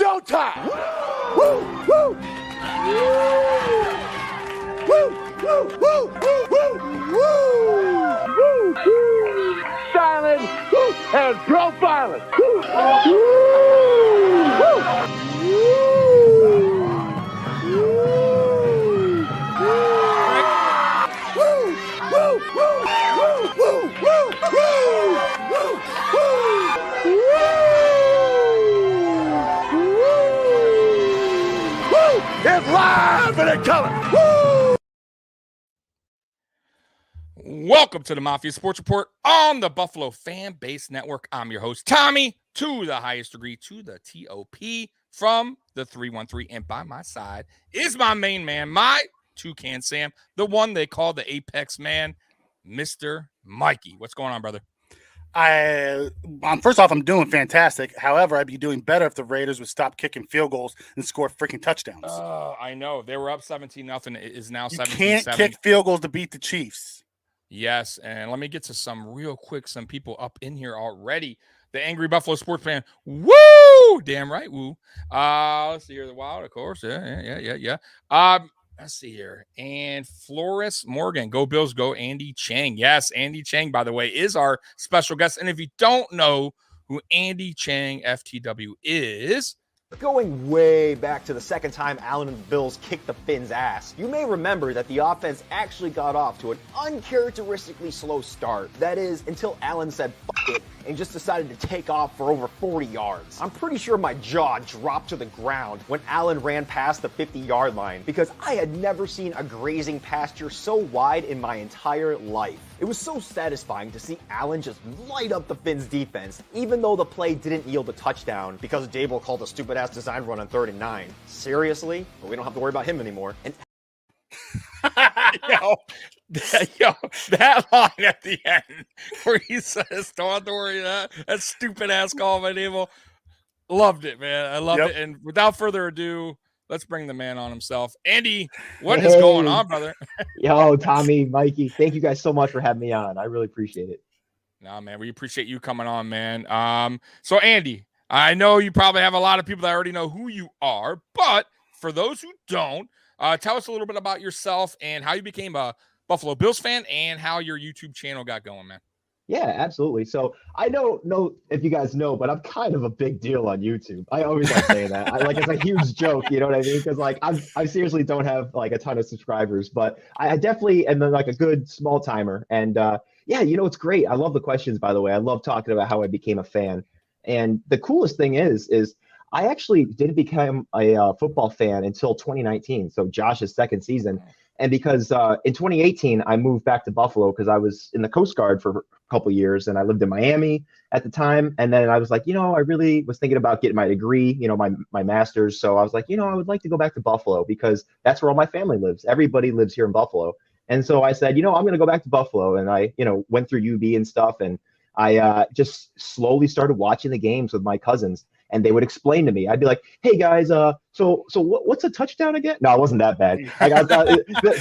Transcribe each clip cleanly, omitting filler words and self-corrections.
showtime. Woo, woo. Woo, woo, woo, woo, woo, woo. Silent and profiling. Woo, woo, it's live and in color. Woo! Welcome to the Mafia Sports Report on the Buffalo Fan Base Network. I'm your host, Tommy, to the highest degree, to the TOP from the 313. And by my side is my main man, my Toucan Sam, the one they call the Apex Man, Mr. Mikey. What's going on, brother? First off, I'm doing fantastic. However, I'd be doing better if the Raiders would stop kicking field goals and score freaking touchdowns. I know. They were up 17-0. It is now 17-7. You can't kick field goals to beat the Chiefs. Yes, and let me get to some real quick. Some people up in here already. The Angry Buffalo Sports Fan. Woo! Damn right, woo. Let's see here. The Wild, of course. Yeah. Let's see here. And Flores Morgan. Go Bills, go Andy Chang. Yes, Andy Chang, by the way, is our special guest. And if you don't know who Andy Chang FTW is, going way back to the second time Allen and the Bills kicked the Finns' ass, you may remember that the offense actually got off to an uncharacteristically slow start. That is, until Allen said "F it" and just decided to take off for over 40 yards. I'm pretty sure my jaw dropped to the ground when Allen ran past the 50-yard line because I had never seen a grazing pasture so wide in my entire life. It was so satisfying to see Allen just light up the Finns' defense, even though the play didn't yield a touchdown because Dable called a stupid-ass design run on 3rd and 9. Seriously? But we don't have to worry about him anymore. And Yo, that line at the end where he says, "Don't have to worry about that stupid ass call by Dable." Loved it, man. I loved it. And without further ado, let's bring the man on himself. Andy, what is going on, brother? Yo, Tommy, Mikey, thank you guys so much for having me on. I really appreciate it. No, man, we appreciate you coming on, man. So Andy, I know you probably have a lot of people that already know who you are, but for those who don't, tell us a little bit about yourself and how you became a Buffalo Bills fan and how your YouTube channel got going, man. Yeah, absolutely. So I don't know if you guys know, but I'm kind of a big deal on YouTube. I always like saying that. It's a huge joke, you know what I mean? Because I seriously don't have a ton of subscribers, but I definitely am a good small timer. And it's great. I love the questions, by the way. I love talking about how I became a fan. And the coolest thing is I actually didn't become a football fan until 2019. So Josh's second season. And because in 2018, I moved back to Buffalo because I was in the Coast Guard for a couple of years and I lived in Miami at the time. And then I was like, I really was thinking about getting my degree, my master's. So I was like, I would like to go back to Buffalo because that's where all my family lives. Everybody lives here in Buffalo. And so I said, I'm going to go back to Buffalo. And I, went through UB and stuff. And I just slowly started watching the games with my cousins. And they would explain to me. I'd be like, "Hey guys, so what's a touchdown again?" No, it wasn't that bad.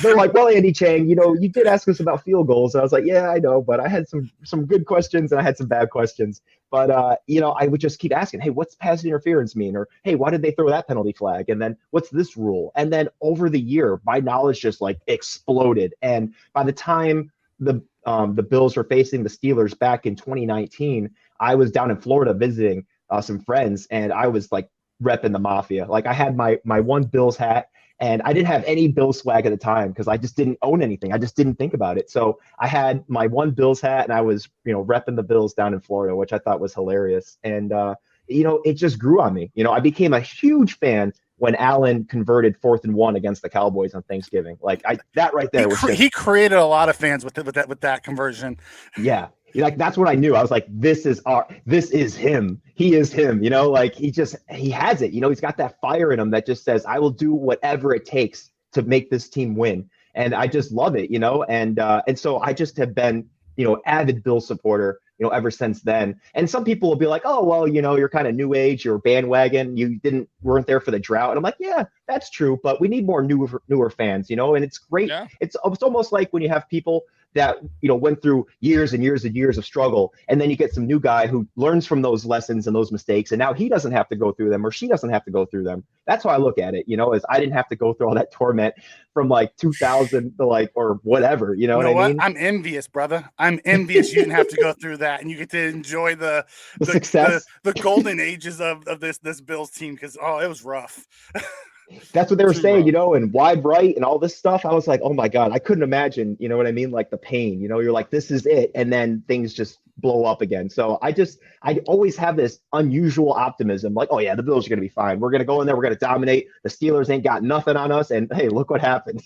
They're like, "Well, Andy Chang, you did ask us about field goals." And I was like, "Yeah, I know, but I had some good questions and I had some bad questions." But I would just keep asking, "Hey, what's pass interference mean?" Or, "Hey, why did they throw that penalty flag?" And then, "What's this rule?" And then over the year, my knowledge just exploded. And by the time the Bills were facing the Steelers back in 2019, I was down in Florida visiting some friends, and I was repping the Mafia. I had my one Bills hat, and I didn't have any Bills swag at the time because I just didn't own anything. I just didn't think about it. So I had my one Bills hat, and I was repping the Bills down in Florida, which I thought was hilarious. And it just grew on me. I became a huge fan when Allen converted 4th and 1 against the Cowboys on Thanksgiving. That right there was he created a lot of fans with that conversion. Yeah. That's what I knew. I was like, this is him. He is him, he has it, he's got that fire in him that just says, I will do whatever it takes to make this team win. And I just love it, and so I just have been, avid Bills supporter, ever since then. And some people will be like, "Oh, well, you're kind of new age, you're bandwagon, you weren't there for the drought." And I'm like, yeah, that's true, but we need more newer fans, and it's great. Yeah. It's almost like when you have people that, went through years and years and years of struggle. And then you get some new guy who learns from those lessons and those mistakes. And now he doesn't have to go through them, or she doesn't have to go through them. That's how I look at it, as I didn't have to go through all that torment from like 2000 to like, or whatever, you know what I mean? I'm envious, brother. I'm envious you didn't have to go through that, and you get to enjoy the success, the golden ages of this Bills team, because it was rough. That's what they were saying, and wide right and all this stuff. I was like, oh my God, I couldn't imagine, you know what I mean? Like the pain, you're like, this is it. And then things just blow up again. So I always have this unusual optimism, like, oh yeah, the Bills are going to be fine. We're going to go in there. We're going to dominate. The Steelers ain't got nothing on us. And hey, look what happened.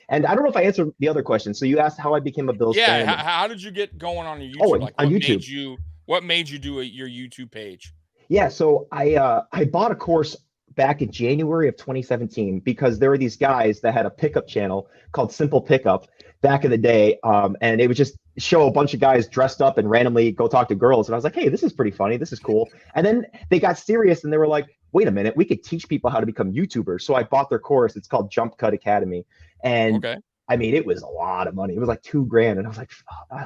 And I don't know if I answered the other question. So you asked how I became a Bills fan. Yeah, how did you get going on your YouTube? On YouTube. What made you do your YouTube page? Yeah, so I bought a course back in January of 2017 because there were these guys that had a pickup channel called Simple Pickup back in the day, and they would just show a bunch of guys dressed up and randomly go talk to girls. And I was like, hey, this is pretty funny. This is cool. And then they got serious and they were like, wait a minute, we could teach people how to become YouTubers. So I bought their course. It's called Jump Cut Academy. And I mean, it was a lot of money. It was like $2,000. And I was like,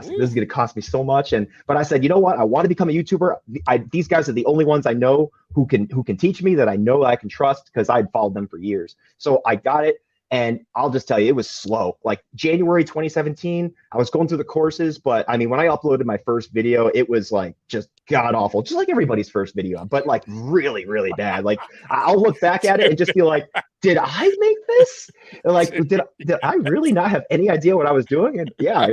this is going to cost me so much. But I said, you know what? I want to become a YouTuber. These guys are the only ones I know who can teach me, that I know I can trust, because I'd followed them for years. So I got it. And I'll just tell you, it was slow. Like January 2017, I was going through the courses, but I mean, when I uploaded my first video, it was like just god awful, just like everybody's first video, but like really, really bad. Like I'll look back at it and just be like, did I make this? Like, did I really not have any idea what I was doing? And yeah,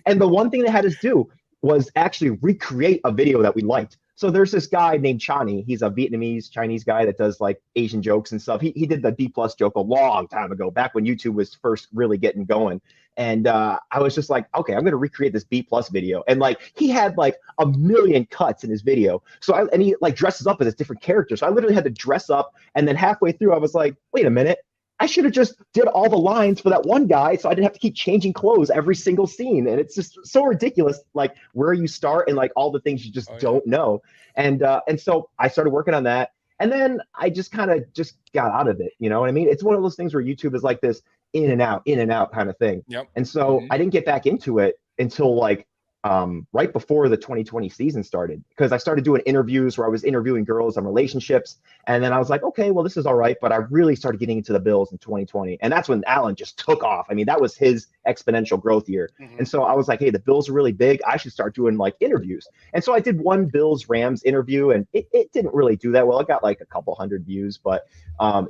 and the one thing they had us do was actually recreate a video that we liked. So there's this guy named Chani. He's a Vietnamese Chinese guy that does like Asian jokes and stuff. He did the D+ joke a long time ago, back when YouTube was first really getting going. And I was just like, okay, I'm going to recreate this B+ video. And like, he had like 1 million cuts in his video. And he like dresses up as a different character. So I literally had to dress up. And then halfway through, I was like, wait a minute. I should have just did all the lines for that one guy, so I didn't have to keep changing clothes every single scene. And it's just so ridiculous, like where you start and like all the things you just don't know. And so I started working on that. And then I just kind of just got out of it. You know what I mean? It's one of those things where YouTube is like this in and out kind of thing. Yep. And so I didn't get back into it until like right before the 2020 season started, because I started doing interviews where I was interviewing girls on relationships. And then I was like, okay, well, this is all right. But I really started getting into the Bills in 2020. And that's when Alan just took off. I mean, that was his exponential growth year. And so I was like, hey, the Bills are really big. I should start doing like interviews. And so I did one Bills Rams interview, and it didn't really do that well. It got like a couple hundred views, but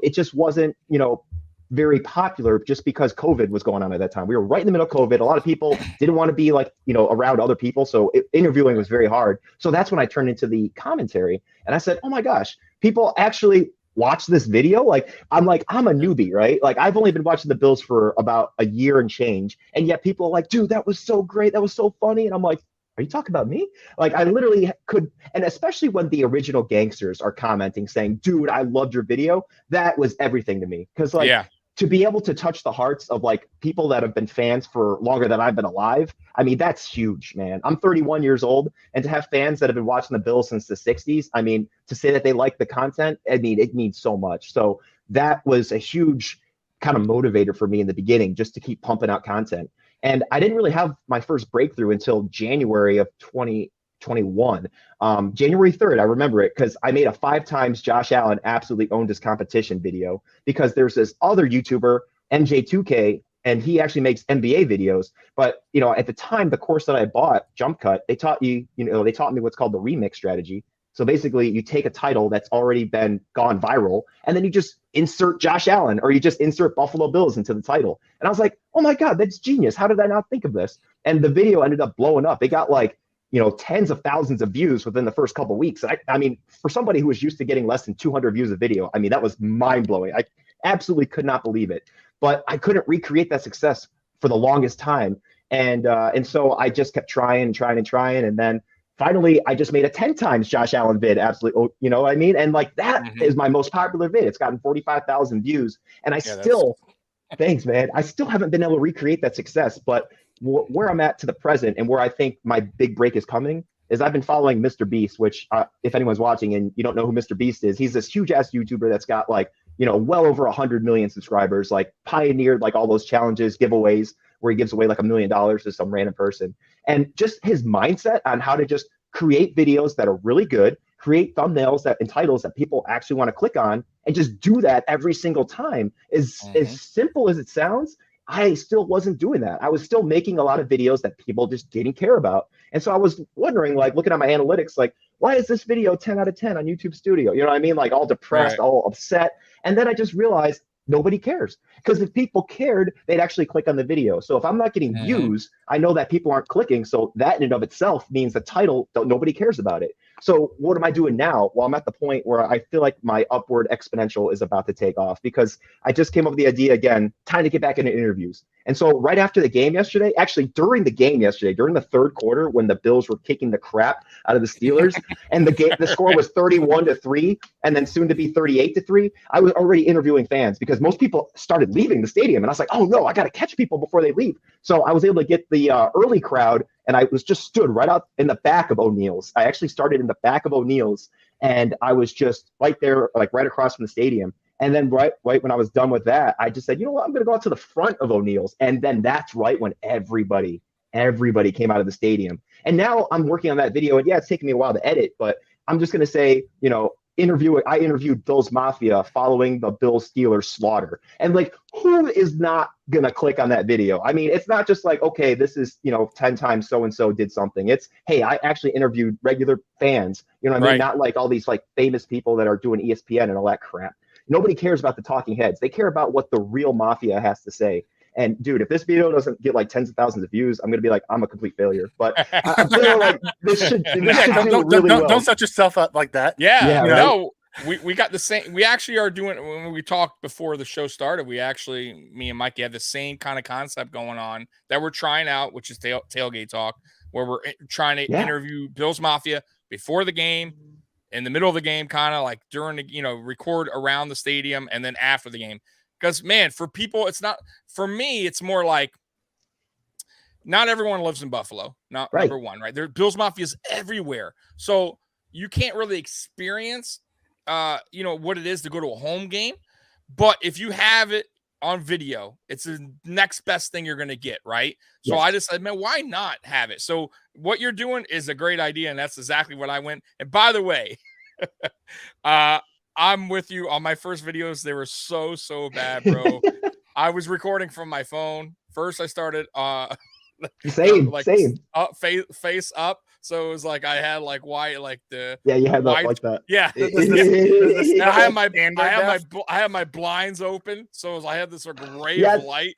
it just wasn't, very popular, just because COVID was going on at that time. We were right in the middle of COVID. A lot of people didn't want to be like, around other people. So interviewing was very hard. So that's when I turned into the commentary, and I said, oh my gosh, people actually watch this video. I'm a newbie, right? Like I've only been watching the Bills for about a year and change. And yet people are like, dude, that was so great. That was so funny. And I'm like, are you talking about me? Like I literally could, and especially when the original gangsters are commenting saying, dude, I loved your video. That was everything to me. Cause to be able to touch the hearts of like people that have been fans for longer than I've been alive, I mean, that's huge, man. I'm 31 years old, and to have fans that have been watching the Bills since the 60s, I mean, to say that they like the content, I mean, it means so much. So that was a huge kind of motivator for me in the beginning, just to keep pumping out content. And I didn't really have my first breakthrough until January of 2021. January 3rd, I remember it because I made a 5 times Josh Allen absolutely owned his competition video, because there's this other YouTuber, MJ2K, and he actually makes NBA videos. But, at the time, the course that I bought, Jump Cut, they taught me what's called the remix strategy. So basically you take a title that's already been gone viral, and then you just insert Josh Allen, or you just insert Buffalo Bills into the title. And I was like, oh my God, that's genius. How did I not think of this? And the video ended up blowing up. It got like, tens of thousands of views within the first couple of weeks. I mean, for somebody who was used to getting less than 200 views a video, I mean, that was mind blowing. I absolutely could not believe it, but I couldn't recreate that success for the longest time. And so I just kept trying. And then finally I just made a 10 times Josh Allen vid. Absolutely. You know what I mean? And like, that is my most popular vid. It's gotten 45,000 views, and thanks, man. I still haven't been able to recreate that success, but where I'm at to the present, and where I think my big break is coming, is I've been following Mr. Beast, which if anyone's watching and you don't know who Mr. Beast is, he's this huge ass YouTuber that's got like, well over 100 million subscribers, like pioneered like all those challenges, giveaways, where he gives away like $1 million to some random person. And just his mindset on how to just create videos that are really good, create thumbnails and titles that people actually want to click on, and just do that every single time is as simple as it sounds. I still wasn't doing that. I was still making a lot of videos that people just didn't care about. And so I was wondering, like, looking at my analytics, like, why is this video 10 out of 10 on YouTube Studio? You know what I mean? Like, all depressed, all upset. And then I just realized nobody cares, because if people cared, they'd actually click on the video. So if I'm not getting views, I know that people aren't clicking. So that in and of itself means the title, nobody cares about it. So what am I doing now? Well, I'm at the point where I feel like my upward exponential is about to take off, because I just came up with the idea again, time to get back into interviews. And so right after the game yesterday, actually during the game yesterday, during the third quarter, when the Bills were kicking the crap out of the Steelers and the score was 31-3 and then soon to be 38-3, I was already interviewing fans, because most people started leaving the stadium. And I was like, oh no, I got to catch people before they leave. So I was able to get the early crowd, and I was just stood right out in the back of O'Neill's. I actually started in the back of O'Neill's, and I was just right there, like right across from the stadium. And then right when I was done with that, I just said, you know what, I'm going to go out to the front of O'Neill's. And then that's right when everybody came out of the stadium. And now I'm working on that video. And yeah, it's taking me a while to edit, but I'm just going to say, you know, I interviewed Bills Mafia following the Bills Steelers slaughter. And like, who is not going to click on that video? I mean, it's not just like, okay, this is, you know, 10 times so-and-so did something. It's, hey, I actually interviewed regular fans, you know what I mean? Not like all these like famous people that are doing ESPN and all that crap. Nobody cares about the talking heads. They care about what the real Mafia has to say. And dude, if this video doesn't get like tens of thousands of views, I'm gonna be like, I'm a complete failure. But I feel like this should do really well. Don't set yourself up like that. Yeah, no, we got the same. We actually are doing, when we talked before the show started, me and Mikey have the same kind of concept going on that we're trying out, which is tailgate talk, where we're trying to interview Bills Mafia before the game, in the middle of the game, kind of like during the, you know, record around the stadium, and then after the game. Because, man, for people, it's not, for me, it's more like, not everyone lives in Buffalo. Number one, right? There, Bills Mafia is everywhere. So you can't really experience, you know, what it is to go to a home game. But if you have it on video, it's the next best thing you're going to get, right? So I just said, man, why not have it? So what you're doing is a great idea, and that's exactly what I went. And by the way, I'm with you on my first videos. They were so bad, bro. I was recording from my phone. First, I started same up, face up. So it was like I had like white, like the you had white, like that. Yeah. I have my blinds open, so I had this sort of ray of light.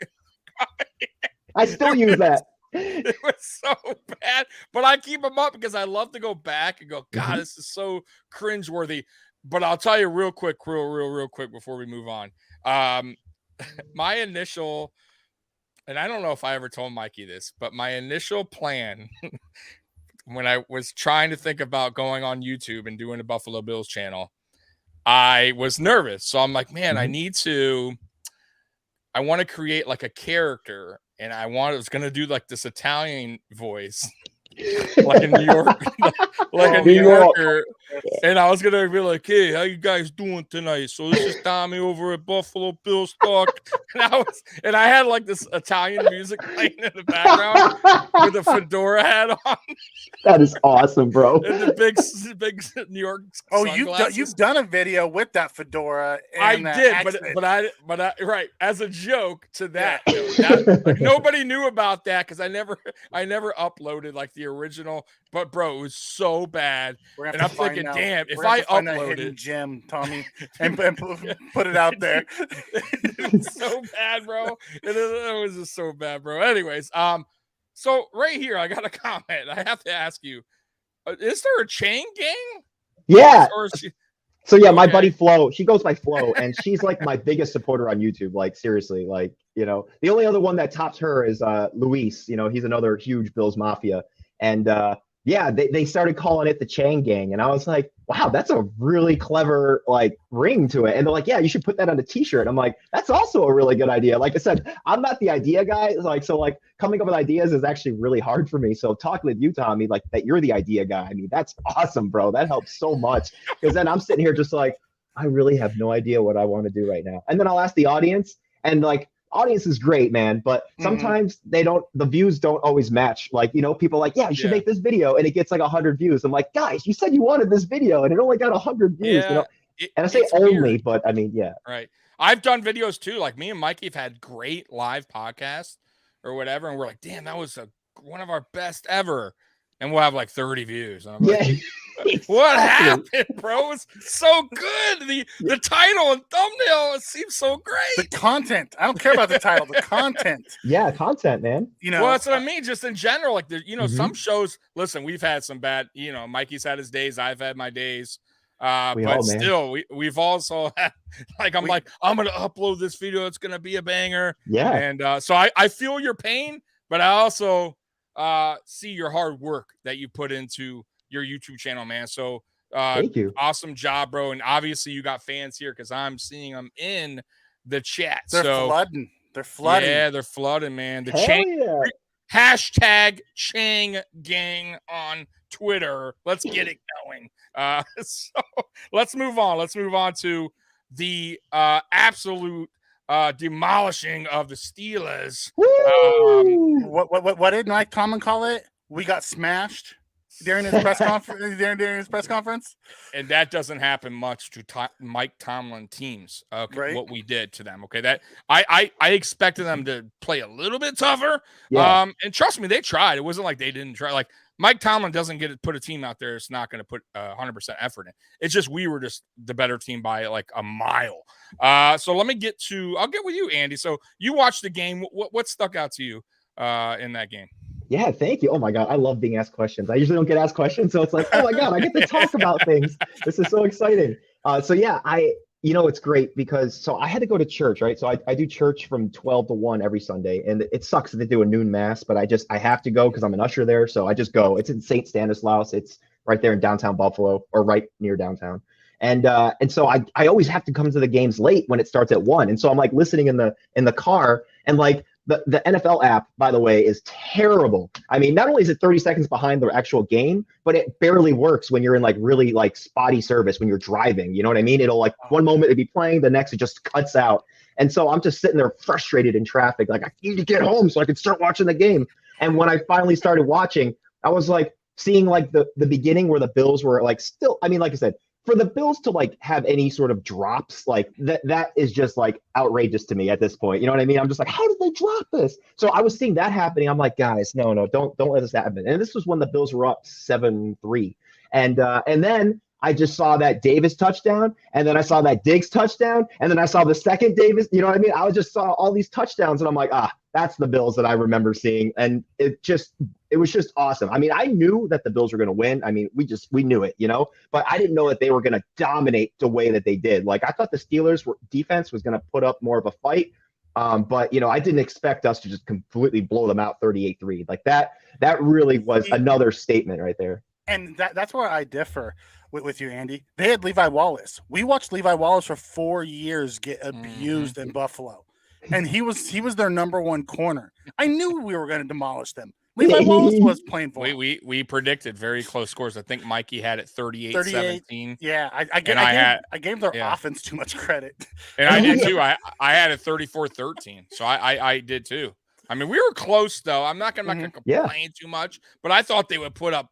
I still use that. It was so bad, but I keep them up because I love to go back and go, God, this is so cringeworthy. But I'll tell you real quick before we move on. My initial, and I don't know if I ever told Mikey this, but my initial plan when I was trying to think about going on YouTube and doing a Buffalo Bills channel, I was nervous. So I'm like, man, I want to create like a character, and I was going to do like this Italian voice. Like in New York, like a New Yorker, and I was gonna be like, "Hey, how you guys doing tonight?" So this is Tommy over at Buffalo Bills Talk, and I had like this Italian music playing in the background with a fedora hat on. That is awesome, bro. And the big New York. Oh, you've done a video with that fedora. And I did, but I right, as a joke to that. Like, nobody knew about that because I never uploaded like the original, but bro, it was so bad. And I'm thinking, damn, if I upload it, Jim, Tommy, and put it out there. It's so bad, bro. It was just so bad, bro. Anyways, so right here, I got a comment. I have to ask you: is there a chain gang? Yeah. Or is she... So yeah, my buddy Flo, she goes by Flo, and she's like my biggest supporter on YouTube. Like seriously, like, you know, the only other one that tops her is Luis. You know, he's another huge Bills Mafia. And yeah, they started calling it the Chain Gang. And I was like, wow, that's a really clever like ring to it. And they're like, yeah, you should put that on a t-shirt. I'm like, that's also a really good idea. Like I said, I'm not the idea guy. So coming up with ideas is actually really hard for me. So talking with you, Tommy, like that you're the idea guy. I mean, that's awesome, bro. That helps so much. Because then I'm sitting here just like, I really have no idea what I want to do right now. And then I'll ask the audience, and like, audience is great, man, but sometimes the views don't always match. Like, people are like, yeah, you should make this video, and it gets like 100 views. I'm like, guys, you said you wanted this video, and it only got 100 views. Yeah, and I say only, weird. But I mean, yeah. Right. I've done videos too. Like me and Mikey have had great live podcasts or whatever, and we're like, damn, that was one of our best ever. And we'll have like 30 views. And I'm like, what happened, bro? It's so good. The title and thumbnail, it seems so great. The content. I don't care about the title. The content. Yeah, content, man. Well, that's what I mean. Just in general, like, some shows, listen, we've had some bad, Mikey's had his days. I've had my days. But still, we've also had, like, I'm going to upload this video. It's going to be a banger. Yeah. And so I feel your pain, but I also see your hard work that you put into your YouTube channel, man. So thank you. Awesome job, bro. And obviously you got fans here because I'm seeing them in the chat. They're flooding. Yeah, they're flooding, man. Hell Chang Gang on Twitter. Let's get it going. So let's move on. Let's move on to the absolute demolishing of the Steelers. What did Mike Tomlin call it? We got smashed during his press conference. During his press conference, and that doesn't happen much to Mike Tomlin teams. Okay, right? What we did to them. Okay, that I expected them to play a little bit tougher. Yeah. And trust me, they tried. It wasn't like they didn't try. Like Mike Tomlin doesn't put a team out there. It's not going to put 100% effort in. It's just we were just the better team by like a mile. So I'll get with you, Andy. So you watched the game. What stuck out to you in that game? Yeah, thank you. Oh my God, I love being asked questions. I usually don't get asked questions, so it's like, oh my God, I get to talk about things. This is so exciting. So yeah, it's great because I had to go to church, right? So I do church from 12 to 1 every Sunday, and it sucks that they do a noon mass, but I have to go because I'm an usher there, so I just go. It's in St. Stanislaus. It's right there in downtown Buffalo, or right near downtown. And so I always have to come to the games late when it starts at 1. And so I'm like listening in the car, and like the NFL app, by the way, is terrible. I mean, not only is it 30 seconds behind the actual game, but it barely works when you're in like really like spotty service when you're driving. You know what I mean? It'll like one moment it'll be playing, the next it just cuts out. And so I'm just sitting there frustrated in traffic, like I need to get home so I can start watching the game. And when I finally started watching, I was like seeing like the beginning where the Bills were like still, I mean, like I said, for the Bills to like have any sort of drops, like that is just like outrageous to me at this point. You know what I mean? I'm just like, how did they drop this? So I was seeing that happening. I'm like, guys, no, don't let this happen. And this was when the Bills were up 7-3. And then I just saw that Davis touchdown, and then I saw that Diggs touchdown, and then I saw the second Davis. You know what I mean? I just saw all these touchdowns, and I'm like, that's the Bills that I remember seeing. And it was just awesome. I mean, I knew that the Bills were going to win. I mean, we knew it, but I didn't know that they were going to dominate the way that they did. Like, I thought the Steelers defense was going to put up more of a fight. But I didn't expect us to just completely blow them out 38-3. Like that really was another statement right there. And that's where I differ with you, Andy. They had Levi Wallace. We watched Levi Wallace for 4 years get abused in Buffalo. And he was their number one corner. I knew we were going to demolish them. Levi Wallace was playing for them. We predicted very close scores. I think Mikey had it 38-17. Yeah, I gave their offense too much credit. And I did too. I had it 34-13. So I did too. I mean, we were close though. I'm not going to complain too much, but I thought they would put up,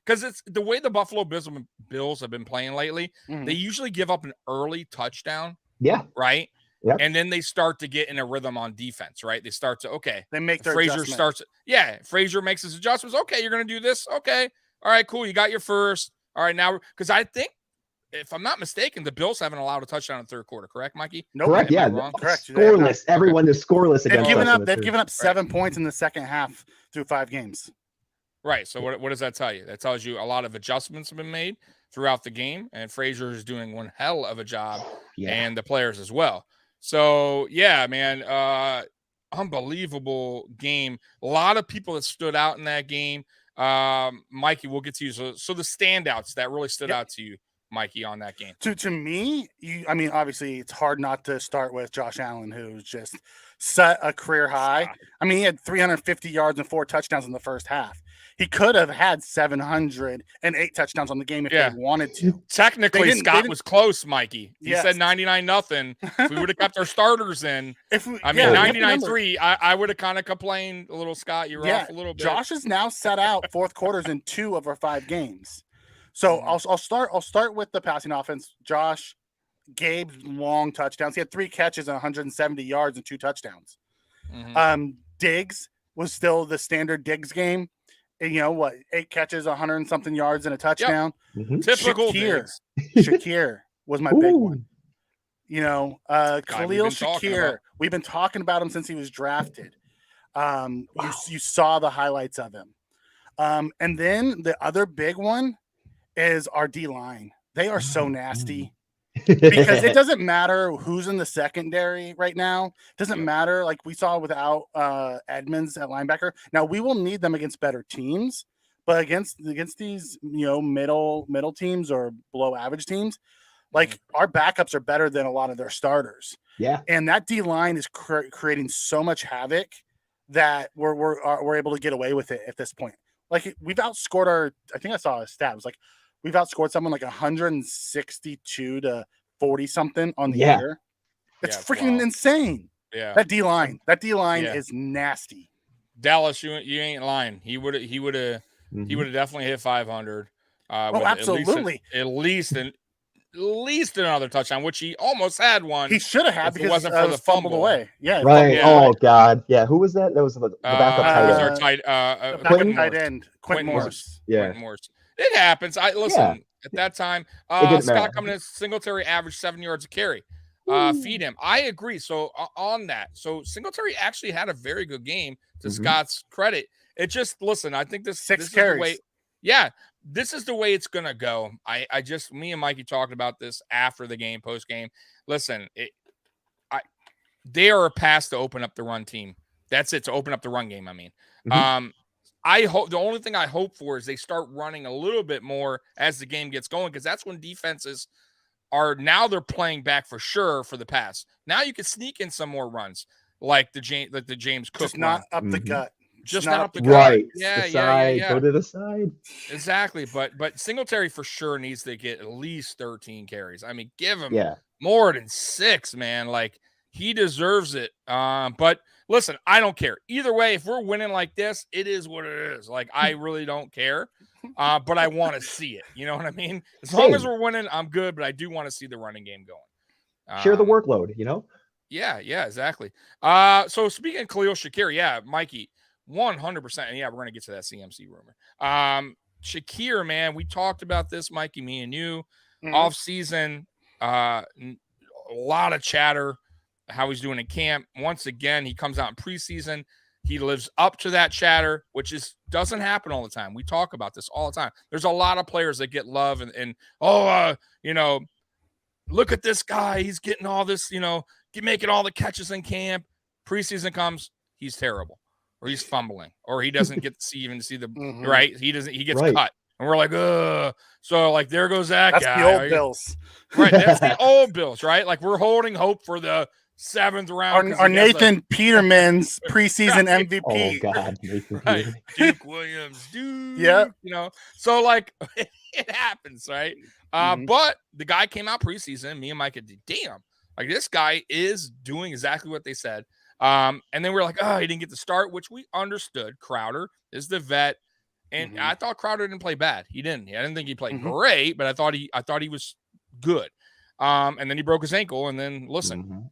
because it's the way the Buffalo Bills have been playing lately. They usually give up an early touchdown. Yeah. Right. Yep. And then they start to get in a rhythm on defense, right? They start to, they make their Frazier Frazier makes his adjustments. Okay, you're going to do this. Okay. All right, cool. You got your first. All right, now, because I think, if I'm not mistaken, the Bills haven't allowed a touchdown in the third quarter, correct, Mikey? Nope. Correct, yeah. Correct. Scoreless. Everyone is scoreless against us. They've given up 7 points in the second half through 5 games. Right. So what does that tell you? That tells you a lot of adjustments have been made throughout the game, and Frazier is doing one hell of a job, and the players as well. So, yeah, man, unbelievable game. A lot of people that stood out in that game. Mikey, we'll get to you. So the standouts that really stood out to you, Mikey, on that game? To me, I mean, obviously, it's hard not to start with Josh Allen, who's just set a career high. I mean, he had 350 yards and 4 touchdowns in the first half. He could have had 708 touchdowns on the game if they wanted to. Technically, Scott was close, Mikey. He said 99-0. If we would have kept our starters in, 99-3, I would have kind of complained a little, Scott. You were off a little bit. Josh is now set out fourth quarters in 2 of our 5 games. So I'll start with the passing offense. Josh, Gabe's long touchdowns. He had 3 catches and 170 yards and 2 touchdowns. Diggs was still the standard Diggs game. And, 8 catches, 100 and something yards and a touchdown. Yep. Typical Shakir was my big one. Khalil Shakir. We've been talking about him since he was drafted. You saw the highlights of him. And then the other big one is our D-line. They are so nasty. Because it doesn't matter who's in the secondary right now. It doesn't matter, like we saw without Edmonds at linebacker. Now we will need them against better teams, but against these middle teams or below average teams, like our backups are better than a lot of their starters. Yeah, and that D line is creating so much havoc that we're able to get away with it at this point. Like we've outscored I think I saw a stat. It was like we've outscored someone like 162 to 40 something on the year. It's freaking insane. Yeah. That D line is nasty. Dallas, you ain't lying. He would have definitely hit 500. Absolutely. At least another touchdown, which he almost had one. He should have had because it wasn't for the fumbled away. Yeah. Right. Oh God. Yeah. Who was that? That was the backup tight end. Tight end. Quentin Morris. Yeah. Quentin Morris. It happens. At that time, Scott coming in, Singletary averaged 7 yards a carry. Feed him. I agree. So on that, so Singletary actually had a very good game to Scott's credit. It just I think this carries. Is the way. Yeah, this is the way it's gonna go. Me and Mikey talked about this after the game, post game. Listen, they are a pass to open up the run team. That's it, to open up the run game. I mean, I hope the only thing I hope for is they start running a little bit more as the game gets going, because that's when defenses they're playing back for sure for the pass. Now you can sneak in some more runs like the James Cook, just not up the gut. Just not up the gut. Right. Yeah. Go to the side. Exactly. But Singletary for sure needs to get at least 13 carries. I mean, give him more than 6, man. Like, he deserves it. But listen, I don't care. Either way, if we're winning like this, it is what it is. Like, I really don't care. But I want to see it. You know what I mean? As long as we're winning, I'm good, but I do want to see the running game going. Share the workload, Yeah, exactly. So speaking of Khalil Shakir, Mikey, 100%. And we're going to get to that CMC rumor. Shakir, man, we talked about this, Mikey, me and you, off season, a lot of chatter, how he's doing in camp. Once again, he comes out in preseason. He lives up to that chatter, which doesn't happen all the time. We talk about this all the time. There's a lot of players that get love and look at this guy. He's getting all this, making all the catches in camp. Preseason comes, he's terrible, or he's fumbling, or he doesn't get to see the right. He gets cut, and we're like, ugh. So like, there goes that That's guy. The old Bills, right? That's the old Bills, right? Like, we're holding hope for the 7th round. Our Nathan Peterman's preseason MVP. Oh God, Nathan right? Duke Williams, dude. Yeah, So like, it happens, right? But the guy came out preseason. Me and Mike did, damn, like, this guy is doing exactly what they said. And then we're like, oh, he didn't get the start, which we understood. Crowder is the vet, and I thought Crowder didn't play bad. He didn't. I didn't think he played great, but I thought he was good. And then he broke his ankle. And then listen,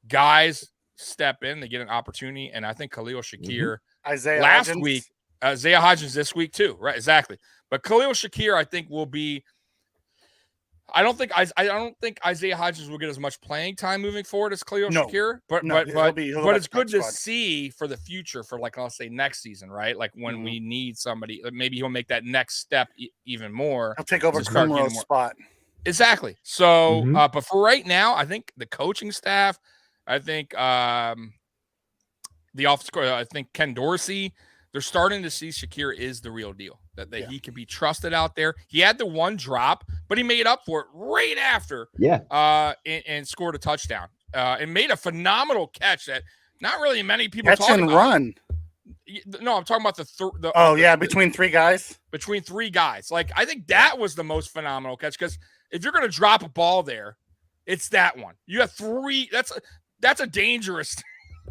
guys step in, they get an opportunity, and I think Khalil Shakir Isaiah Hodgins this week too, right? Exactly. But Khalil Shakir, I think, will be. I don't think Isaiah Hodgins will get as much playing time moving forward as Khalil Shakir, but it's good to see for the future, for like, I'll say next season, right? Like, when we need somebody, maybe he'll make that next step even more. He'll take over Kumro's spot. Exactly. So, but for right now, I think the coaching staff, I think the office, I think Ken Dorsey, they're starting to see Shakir is the real deal. that he can be trusted out there. He had the one drop, but he made up for it right after. And scored a touchdown. And made a phenomenal catch that not really many people catch talk and about. Run. No, I'm talking about the between three guys. Between three guys. Like, I think that was the most phenomenal catch, because if you're going to drop a ball there, it's that one. You have three. That's a dangerous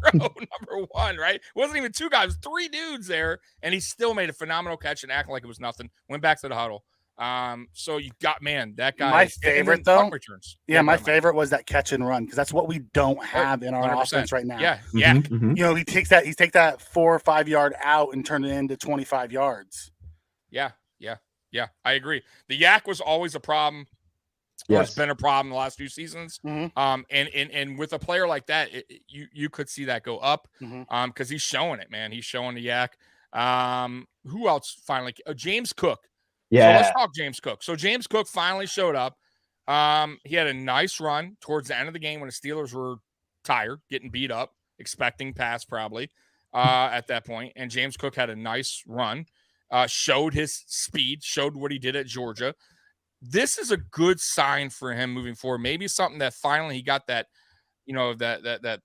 throw, number one, right? It wasn't even two guys, three dudes there, and he still made a phenomenal catch and acting like it was nothing. Went back to the huddle. So you got, that guy. My favorite though. Returns. Yeah, my favorite was that catch and run, because that's what we don't have in our 100%. Offense right now. Yeah. Mm-hmm. You know, he takes that 4 or 5 yard out and turn it into 25 yards. Yeah. I agree. The yak was always a problem. Or it's been a problem the last few seasons. And with a player like that, you could see that go up. Because he's showing it, man. He's showing the yak. Who else finally? James Cook. Yeah. So let's talk James Cook. So James Cook finally showed up. He had a nice run towards the end of the game when the Steelers were tired, getting beat up, expecting pass probably at that point. And James Cook had a nice run, showed his speed, showed what he did at Georgia. This is a good sign for him moving forward. Maybe something that finally he got that, what's the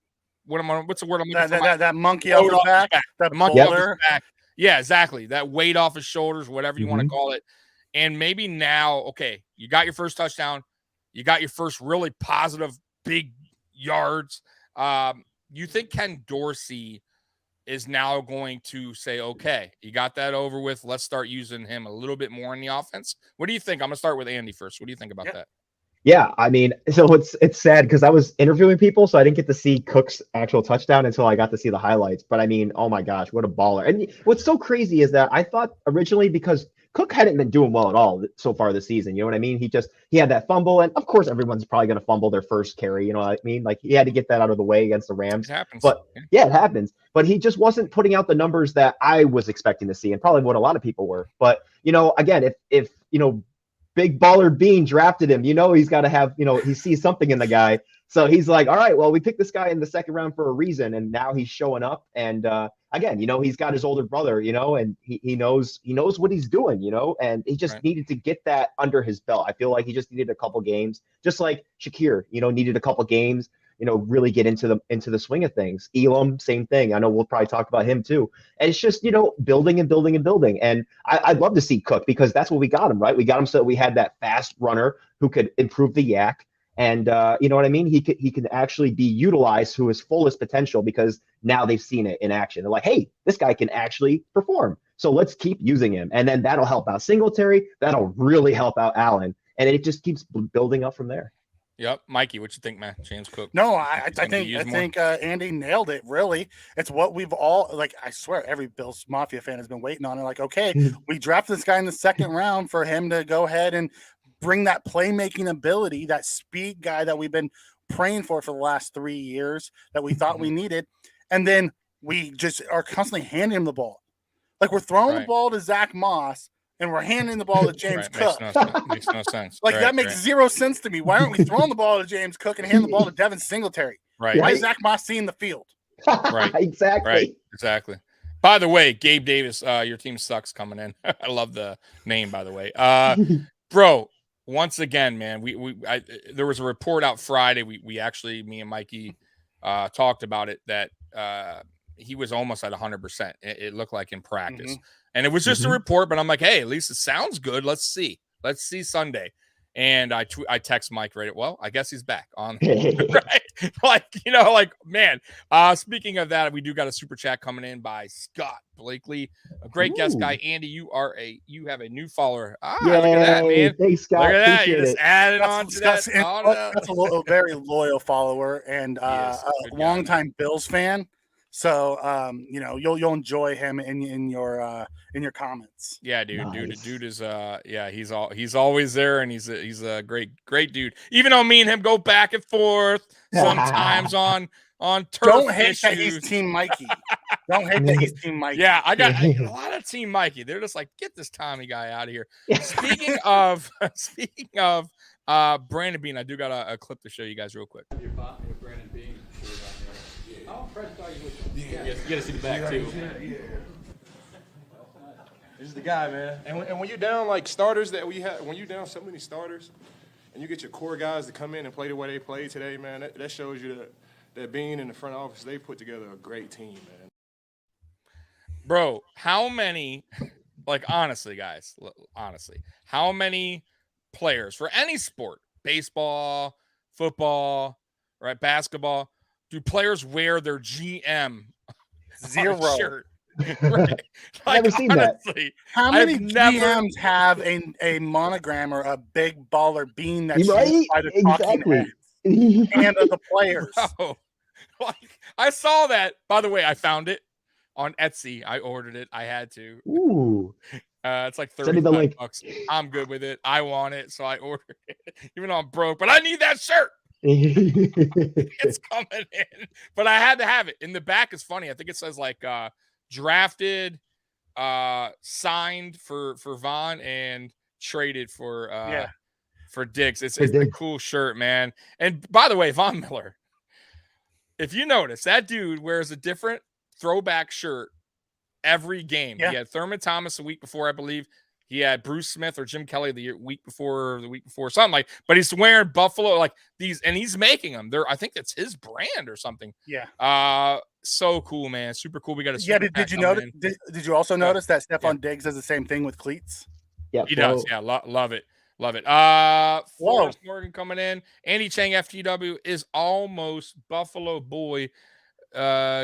word I'm looking for? That monkey off his back. That monkey off his back. Yeah, exactly. That weight off his shoulders, whatever you want to call it. And maybe now, okay, you got your first touchdown. You got your first really positive big yards. You think Ken Dorsey is now going to say, okay, you got that over with. Let's start using him a little bit more in the offense. What do you think? I'm going to start with Andy first. What do you think about that? Yeah, I mean, so it's sad because I was interviewing people, so I didn't get to see Cook's actual touchdown until I got to see the highlights. But I mean, oh my gosh, what a baller. And what's so crazy is that I thought originally, because Cook hadn't been doing well at all so far this season. You know what I mean? He had that fumble, and of course everyone's probably going to fumble their first carry. You know what I mean? Like, he had to get that out of the way against the Rams. It happens. But yeah, it happens. But he just wasn't putting out the numbers that I was expecting to see, and probably what a lot of people were. But, again, if Big Baller Bean drafted him, he's got to have, he sees something in the guy. So he's like, all right, well, we picked this guy in the second round for a reason. And now he's showing up. And again, he's got his older brother, and he knows what he's doing, and he just needed to get that under his belt. I feel like he just needed a couple games, just like Shakir, needed a couple games, really get into the swing of things. Elam, same thing. I know we'll probably talk about him too. And it's just, building and building and building. And I'd love to see Cook, because that's what we got him, right? We got him so that we had that fast runner who could improve the yak. And you know what I mean? He can actually be utilized to his fullest potential, because now they've seen it in action. They're like, hey, this guy can actually perform. So let's keep using him. And then that'll help out Singletary. That'll really help out Allen. And it just keeps building up from there. Yep. Mikey, what you think, man? James Cook. No, I think Andy nailed it, really. It's what we've all, like, I swear every Bills Mafia fan has been waiting on it. Like, okay, we drafted this guy in the second round for him to go ahead and bring that playmaking ability, that speed guy that we've been praying for the last 3 years that we thought we needed. And then we just are constantly handing him the ball. Like, we're throwing the ball to Zach Moss, and we're handing the ball to James Cook. Makes no sense. Like, that makes zero sense to me. Why aren't we throwing the ball to James Cook and handing the ball to Devin Singletary? Right. Why is Zach Moss seeing the field? Right. Exactly. Right. Exactly. By the way, Gabe Davis, your team sucks coming in. I love the name, by the way. Bro, once again, man, there was a report out Friday. We actually, me and Mikey talked about it, that he was almost at 100%. It looked like in practice. And it was just a report, but I'm like, hey, at least it sounds good. Let's see Sunday. And I text Mike right. Well, I guess he's back on. Right? Man. Speaking of that, we do got a super chat coming in by Scott Blakely, a great guest guy. Andy, you have a new follower. Look at that, man. Thanks, Scott. Look at that. You Appreciate just added on to that. That's a very loyal follower and a longtime Bills fan. So you'll enjoy him in your comments. Yeah, dude. Nice. Dude is he's always there, and he's a great dude. Even though me and him go back and forth sometimes on turf Don't hate issues. that he's Team Mikey. Don't hate that he's Team Mikey. Yeah, I got a lot of Team Mikey. They're just like, get this Tommy guy out of here. Speaking of Brandon Bean, I do got a clip to show you guys real quick. You're Brandon Bean. Oh, Fred thought you would. You got to see the back too. He's the guy, man. And when you're down like starters that we have, when you're down so many starters, and you get your core guys to come in and play the way they played today, man, that shows you that being in the front office, they put together a great team, man. Bro, how many, like, honestly, guys, honestly, how many players for any sport, baseball, football, right, basketball, do players wear their GM Zero. on a shirt? Right. I've never seen that. How many I've never- GMs have a monogram or a big baller bean that's Right? used by the talking Exactly. heads and of the players? Bro, like, I saw that. By the way, I found it on Etsy. I ordered it. I had to. Ooh. It's like Send me the link. $35. I'm good with it. I want it, so I ordered it. Even though I'm broke, but I need that shirt. It's coming in. But I had to have it. In the back is funny. I think it says like drafted, signed for Vaughn, and traded for Diggs. It's a cool shirt, man. And by the way, Von Miller, if you notice, that dude wears a different throwback shirt every game. Yeah. He had Thurman Thomas a week before, I believe. He had Bruce Smith or Jim Kelly the week before, something like. But he's wearing Buffalo like these, and he's making them. I think that's his brand or something. Yeah. So cool, man. Super cool. We got a Did you notice? Did you also notice that Stephon Diggs does the same thing with cleats? Yeah, he does. Yeah, love it. Forrest Morgan coming in. Andychangftw is almost Buffalo boy.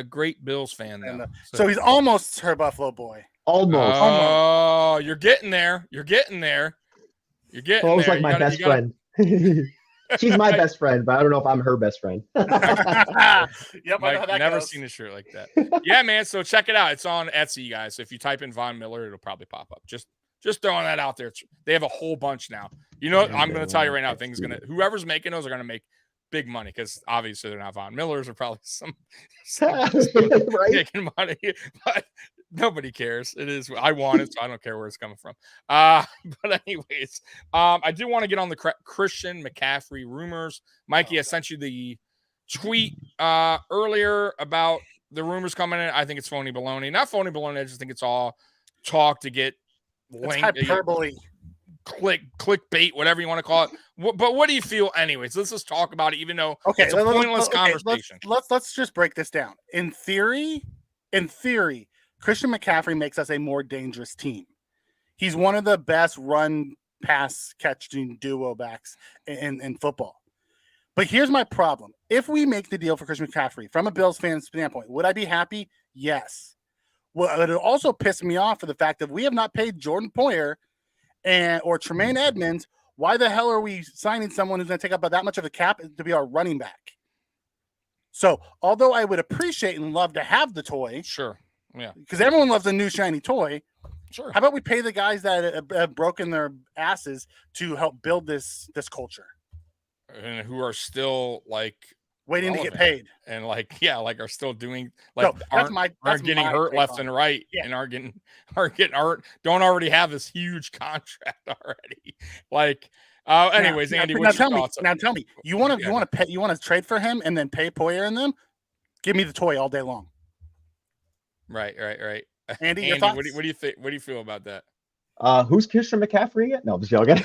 Great Bills fan though. So he's almost her Buffalo boy. Almost. Oh, you're getting there. You're getting there. Almost like my best friend. She's my best friend, but I don't know if I'm her best friend. Yep, I've never seen a shirt like that. Yeah, man. So check it out. It's on Etsy, guys. So if you type in Von Miller, it'll probably pop up. Just throwing that out there. They have a whole bunch now. You know what? I'm going to tell you right now. Whoever's making those are going to make big money because obviously they're not Von Millers or probably some right? making money, but nobody cares. It is. I want it, so I don't care where it's coming from. But anyways, I do want to get on the Christian McCaffrey rumors. Mikey, I sent you the tweet earlier about the rumors coming in. I think it's phony baloney. Not phony baloney. I just think it's all talk to get hyperbole. Clickbait, whatever you want to call it. But what do you feel anyways? Let's just talk about it, even though it's a pointless conversation. Let's just break this down. In theory, Christian McCaffrey makes us a more dangerous team. He's one of the best run pass catching duo backs in football. But here's my problem. If we make the deal for Christian McCaffrey from a Bills fan standpoint, would I be happy? Yes. Well, it would also piss me off for the fact that we have not paid Jordan Poyer or Tremaine Edmonds. Why the hell are we signing someone who's going to take up that much of the cap to be our running back? So, although I would appreciate and love to have the toy, sure, yeah, because everyone loves a new shiny toy. Sure. How about we pay the guys that have broken their asses to help build this culture, and who are still like waiting to get paid, and are still doing aren't getting hurt left and right, and aren't getting hurt. Don't already have this huge contract already. Anyways, Andy, what's your thoughts? Now tell me, you want to trade for him and then pay Poyer and them? Give me the toy all day long. Right. Andy, your thoughts? What do you think? What do you feel about that? Who's Christian McCaffrey again? No, I'm just joking.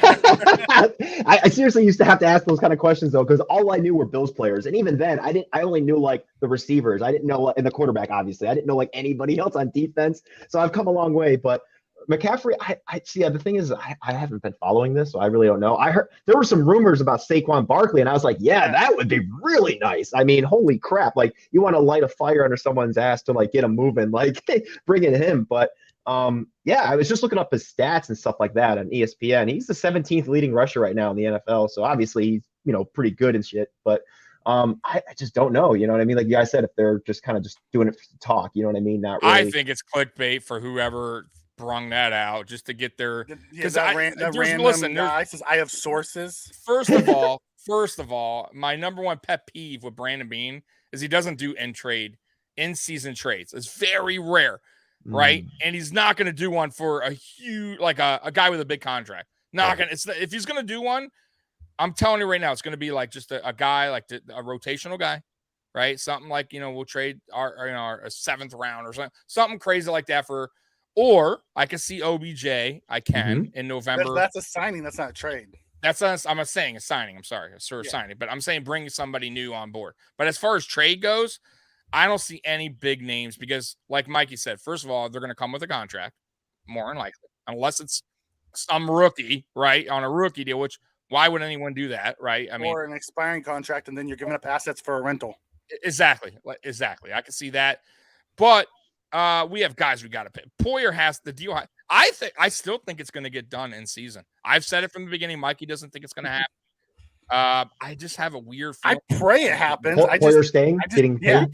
I seriously used to have to ask those kind of questions though, because all I knew were Bills players, and even then, I only knew like the receivers. I didn't know, and the quarterback, obviously. I didn't know like anybody else on defense. So I've come a long way. But McCaffrey, I see. The thing is, I haven't been following this, so I really don't know. I heard there were some rumors about Saquon Barkley, and I was like, yeah, that would be really nice. I mean, holy crap! Like, you want to light a fire under someone's ass to like get him moving, like bring in him, but. I was just looking up his stats and stuff like that on ESPN. He's the 17th leading rusher right now in the NFL. So obviously he's, pretty good and shit, but, I just don't know. You know what I mean? Like you guys said, if they're just kind of just doing it for talk, you know what I mean? Not really. I think it's clickbait for whoever brung that out just to get their, because random guy says, I have sources. First of all, my number one pet peeve with Brandon Beane is he doesn't do in-season trades. It's very rare. Right, and he's not going to do one for a huge, like a guy with a big contract. If he's going to do one, I'm telling you right now, it's going to be like just a guy, like a rotational guy, right? Something like we'll trade our a 7th round or something crazy like that for Or I can see OBJ. I can in November. That's a signing. That's not a trade. I'm not saying a signing. I'm sorry, a signing, but I'm saying bringing somebody new on board. But as far as trade goes, I don't see any big names because, like Mikey said, first of all, they're going to come with a contract, more than likely, unless it's some rookie, right, on a rookie deal. Which why would anyone do that, right? I mean, or an expiring contract, and then you're giving up assets for a rental. Exactly. I can see that, but we have guys we got to pay. Poyer has the deal. I still think it's going to get done in season. I've said it from the beginning. Mikey doesn't think it's going to happen. I just have a weird feeling. I pray it happens. Poyer staying, getting paid.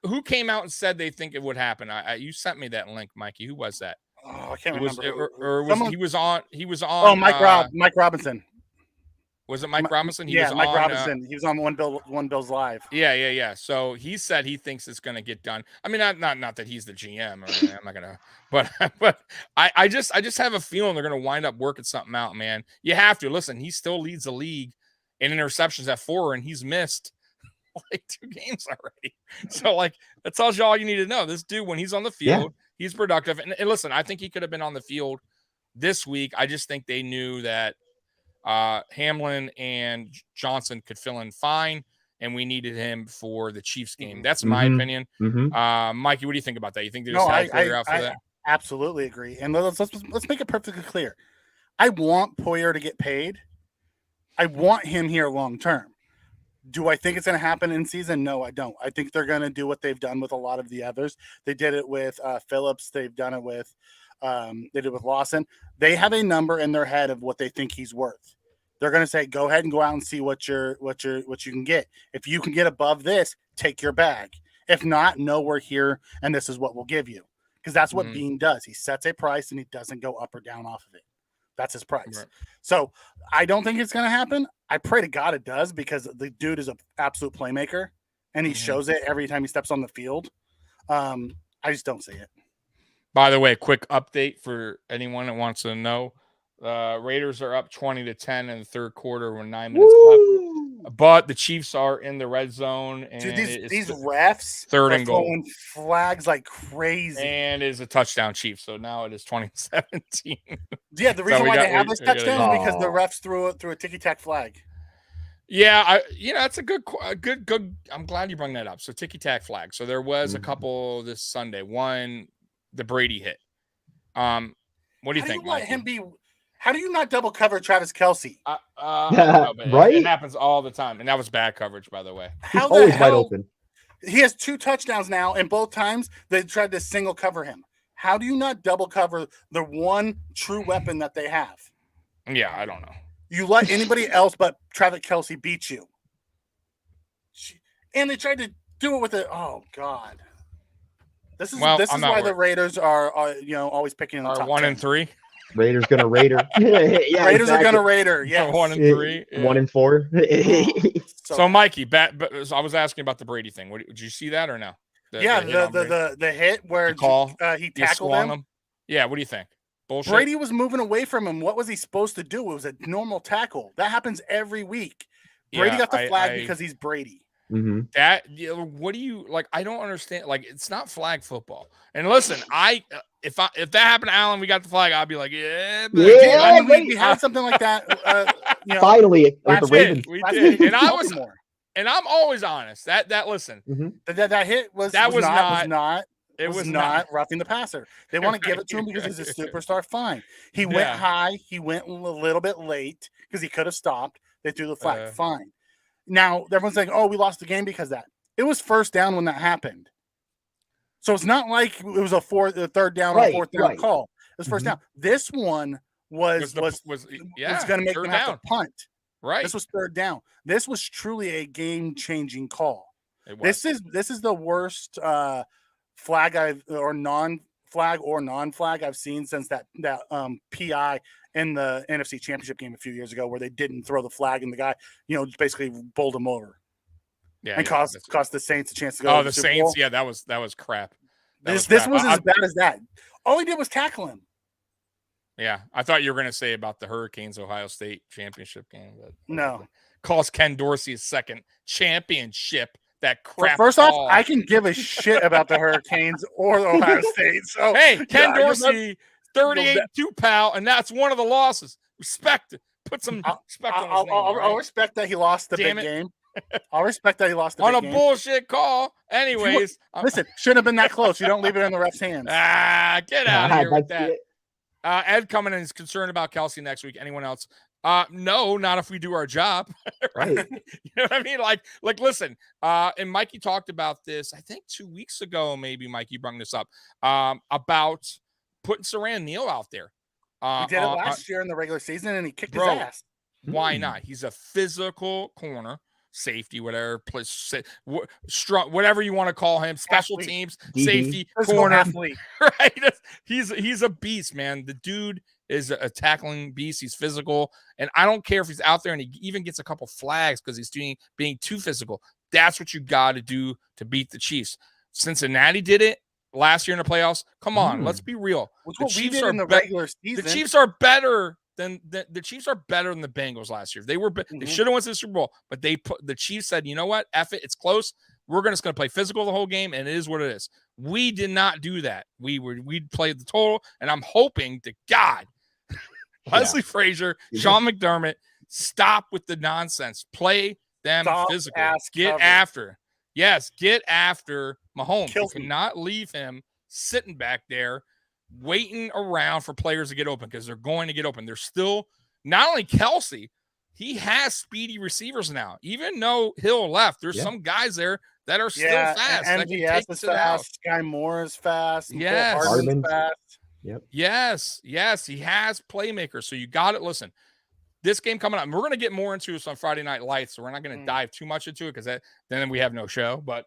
Who came out and said they think it would happen? You sent me that link, Mikey. Who was that? Oh, I can't remember. He was on. Oh, Mike Robinson. Was it Mike Robinson? Mike Robinson. He was on One Bill's Live. Yeah. So he said he thinks it's going to get done. I mean, not that he's the GM. Or anything. I'm not gonna, but I just have a feeling they're going to wind up working something out, man. You have to listen. He still leads the league in interceptions at 4, and he's missed like 2 games already. So that tells you all you need to know. This dude, when he's on the field, he's productive. And listen, I think he could have been on the field this week. I just think they knew that Hamlin and Johnson could fill in fine, and we needed him for the Chiefs game. That's my opinion. Mikey, what do you think about that? You think they just had Poyer out for that? Absolutely agree. And let's make it perfectly clear. I want Poyer to get paid. I want him here long term. Do I think it's going to happen in season? No, I don't. I think they're going to do what they've done with a lot of the others. They did it with Phillips. They've done it with they did it with Lawson. They have a number in their head of what they think he's worth. They're going to say, go ahead and go out and see what you can get. If you can get above this, take your bag. If not, no, we're here, and this is what we'll give you. Because that's what Bean does. He sets a price, and he doesn't go up or down off of it. That's his price. Right. So I don't think it's going to happen. I pray to God it does, because the dude is an absolute playmaker, and he shows it every time he steps on the field. I just don't see it. By the way, quick update for anyone that wants to know. Raiders are up 20-10 in the third quarter with 9 minutes left. But the Chiefs are in the red zone. And dude, these refs third and goal. Throwing flags like crazy. And it is a touchdown Chiefs. So now it is 2017. Yeah, the reason why they have this touchdown is because the refs threw a ticky-tack flag. Yeah, that's a good. I'm glad you brought that up. So ticky-tack flag. So there was a couple this Sunday. One, the Brady hit. What do you think, Mike? How do you not double cover Travis Kelce? Right? It happens all the time. And that was bad coverage, by the way. He's always wide open. He has 2 touchdowns now, and both times they tried to single cover him. How do you not double cover the one true weapon that they have? Yeah, I don't know. You let anybody else but Travis Kelce beat you. And they tried to do it with it. Oh, God. This is why the Raiders are always picking in the top 1-3. Raiders gonna Raider. Yeah, Raiders are gonna Raider. Yeah, 1-3. Yeah. 1-4. So Mikey, I was asking about the Brady thing. Did you see that or no? The hit where he tackled him. Yeah, what do you think? Bullshit. Brady was moving away from him. What was he supposed to do? It was a normal tackle. That happens every week. Brady got the flag because he's Brady. What do you like? I don't understand. It's not flag football. And listen, if that happened to Allen, we got the flag, I'd be like, we had something like that. Finally, with the Ravens, we did. And I'm always honest. That listen, that hit was not roughing the passer. They want to give it to him because he's a superstar. Fine. He went high. He went a little bit late because he could have stopped. They threw the flag. Fine. Now, everyone's like, oh, we lost the game because of that. It was first down when that happened. So it's not like it was a third down or fourth down call. It was first down. This one was going to make them have to punt. Right. This was third down. This was truly a game-changing call. This is the worst flag non-flag I've seen since that PI in the NFC Championship game a few years ago, where they didn't throw the flag and the guy, basically bowled him over. Yeah, and cost the Saints a chance to go. Oh, the Saints, Bowl. Yeah, that was crap. This was as bad as that. All he did was tackle him. Yeah, I thought you were going to say about the Hurricanes Ohio State championship game, but no. Cost Ken Dorsey his second championship. that crap. First off, ball. I can give a shit about the Hurricanes or the Ohio State. So hey, Ken yeah, Dorsey, 38-2, pal, and that's one of the losses. Respect it. Put some respect on his name. I'll respect that he lost the big game. I'll respect that he lost the on big a game. bullshit call. Anyways, listen, shouldn't have been that close. You don't leave it in the ref's hands. Get out of here with that. It. Ed coming in is concerned about Kelsey next week. Anyone else? No, not if we do our job. Right. You know what I mean? Like, listen, and Mikey talked about this, I think 2 weeks ago, maybe Mikey brought this up, about putting Saran Neal out there. We did it last year in the regular season, and he kicked his ass. Why not? He's a physical corner, safety, whatever, whatever you want to call him, special teams, safety, corner, right? He's a beast, man. The dude is a tackling beast. He's physical, and I don't care if he's out there and he even gets a couple flags because he's being too physical. That's what you got to do to beat the Chiefs. Cincinnati did it last year in the playoffs. Come on, let's be real. The Chiefs are in the regular season. The Chiefs are better than the Chiefs are better than the Bengals last year. They were they should have won the Super Bowl, but the Chiefs said, you know what, F it, it's close. We're going to play physical the whole game, and it is what it is. We did not do that. We played the total, and I'm hoping to God, Leslie Frazier, Sean McDermott, stop with the nonsense. Play them physical. Get after. Yes, get after Mahomes. You cannot leave him sitting back there waiting around for players to get open because they're going to get open. They're still not only Kelsey, he has speedy receivers now. Even though Hill left, there's some guys there that are still fast. MVS is fast. Sky Moore is fast. Yes. Hardman's fast. Yep. Yes, he has playmakers. So you got it. Listen, this game coming up, and we're going to get more into this on Friday Night Lights, so we're not going to dive too much into it because then we have no show. But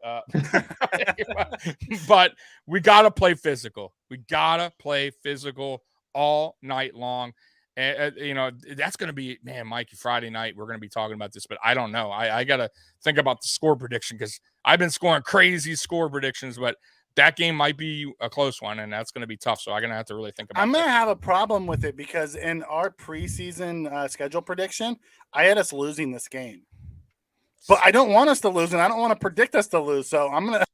but we got to play physical. We got to play physical all night long. And, that's going to be, man, Mikey, Friday night, we're going to be talking about this, but I don't know. I got to think about the score prediction because I've been scoring crazy score predictions, but that game might be a close one, and that's going to be tough. So I'm going to have to really think about it. I'm going to have a problem with it because in our preseason schedule prediction, I had us losing this game. But I don't want us to lose, and I don't want to predict us to lose. So I'm going to.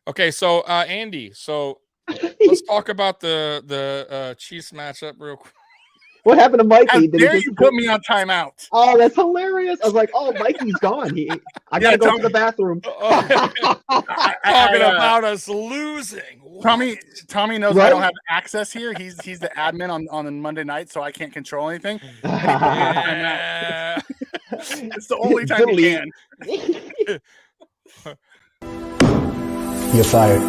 Okay, so Andy, so let's talk about the Chiefs matchup real quick. What happened to Mikey? How dare you put me on timeout? Oh, that's hilarious. I was like, oh, Mikey's gone. I got to go to the bathroom. Talking about us losing. Tommy knows I don't have access here. He's the admin on Monday night, so I can't control anything. It's the only time he can. You're fired.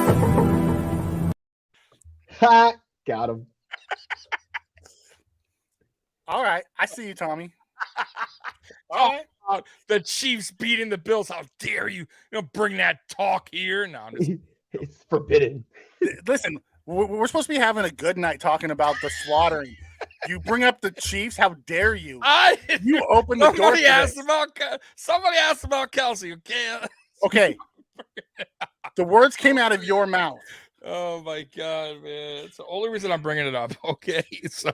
Got him. All right, I see you, Tommy. All right. The Chiefs beating the Bills. How dare you? Bring that talk here. No, it's forbidden. Listen, we're supposed to be having a good night talking about the slaughtering. You bring up the Chiefs. How dare you? You open the door. Somebody asked about Kelsey. Okay. Okay. The words came out of your mouth. Oh my God, man! It's the only reason I'm bringing it up. Okay, so.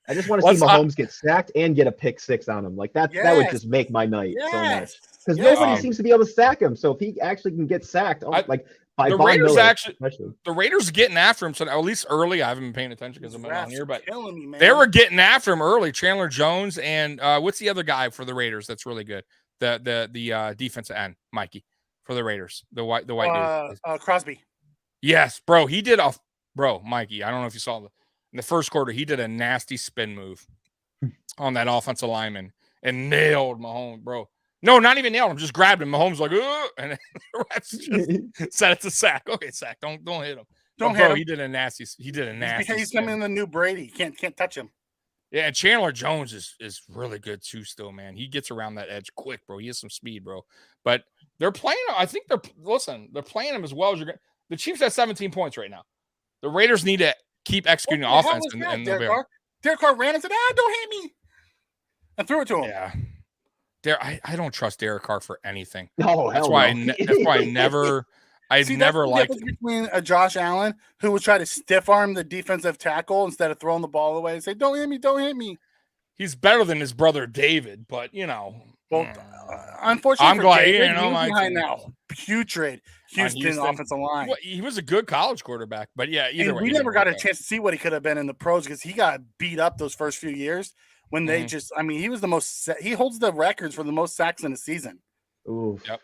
I just want to see Mahomes get sacked and get a pick six on him. Like that would just make my night so much. Because nobody seems to be able to sack him. So if he actually can get sacked, by the Von Raiders Miller, the Raiders are getting after him. So at least early, I haven't been paying attention because I'm not on here, but me, they were getting after him early. Chandler Jones and what's the other guy for the Raiders that's really good? The defensive end, Mikey, for the Raiders. The white dude. Crosby. Yes, bro. He did Mikey. I don't know if you saw in the first quarter, he did a nasty spin move on that offensive lineman and nailed Mahomes, bro. No, not even nailed him, just grabbed him. Mahomes like, and the refs just said it's a sack. Okay, sack. Don't hit him. Don't hit him. He did a nasty. He's coming in the new Brady. Can't touch him. Yeah, and Chandler Jones is really good too. Still, man, he gets around that edge quick, bro. He has some speed, bro. But they're playing. I think they're playing him as well as you're going. The Chiefs have 17 points right now. The Raiders need to keep executing offense. And Derek Carr ran and said, don't hit me. And threw it to him. Yeah. I don't trust Derek Carr for anything. No, that's why I never liked him. Between a Josh Allen who would try to stiff arm the defensive tackle instead of throwing the ball away and say, don't hit me. He's better than his brother David, but Well, unfortunately, I'm glad David, he he was my behind team. that putrid Houston offensive line. Well, he was a good college quarterback, but yeah, either way. We never got a chance to see what he could have been in the pros because he got beat up those first few years when they just, I mean, he was the most, he holds the records for the most sacks in a season. Ooh. Yep.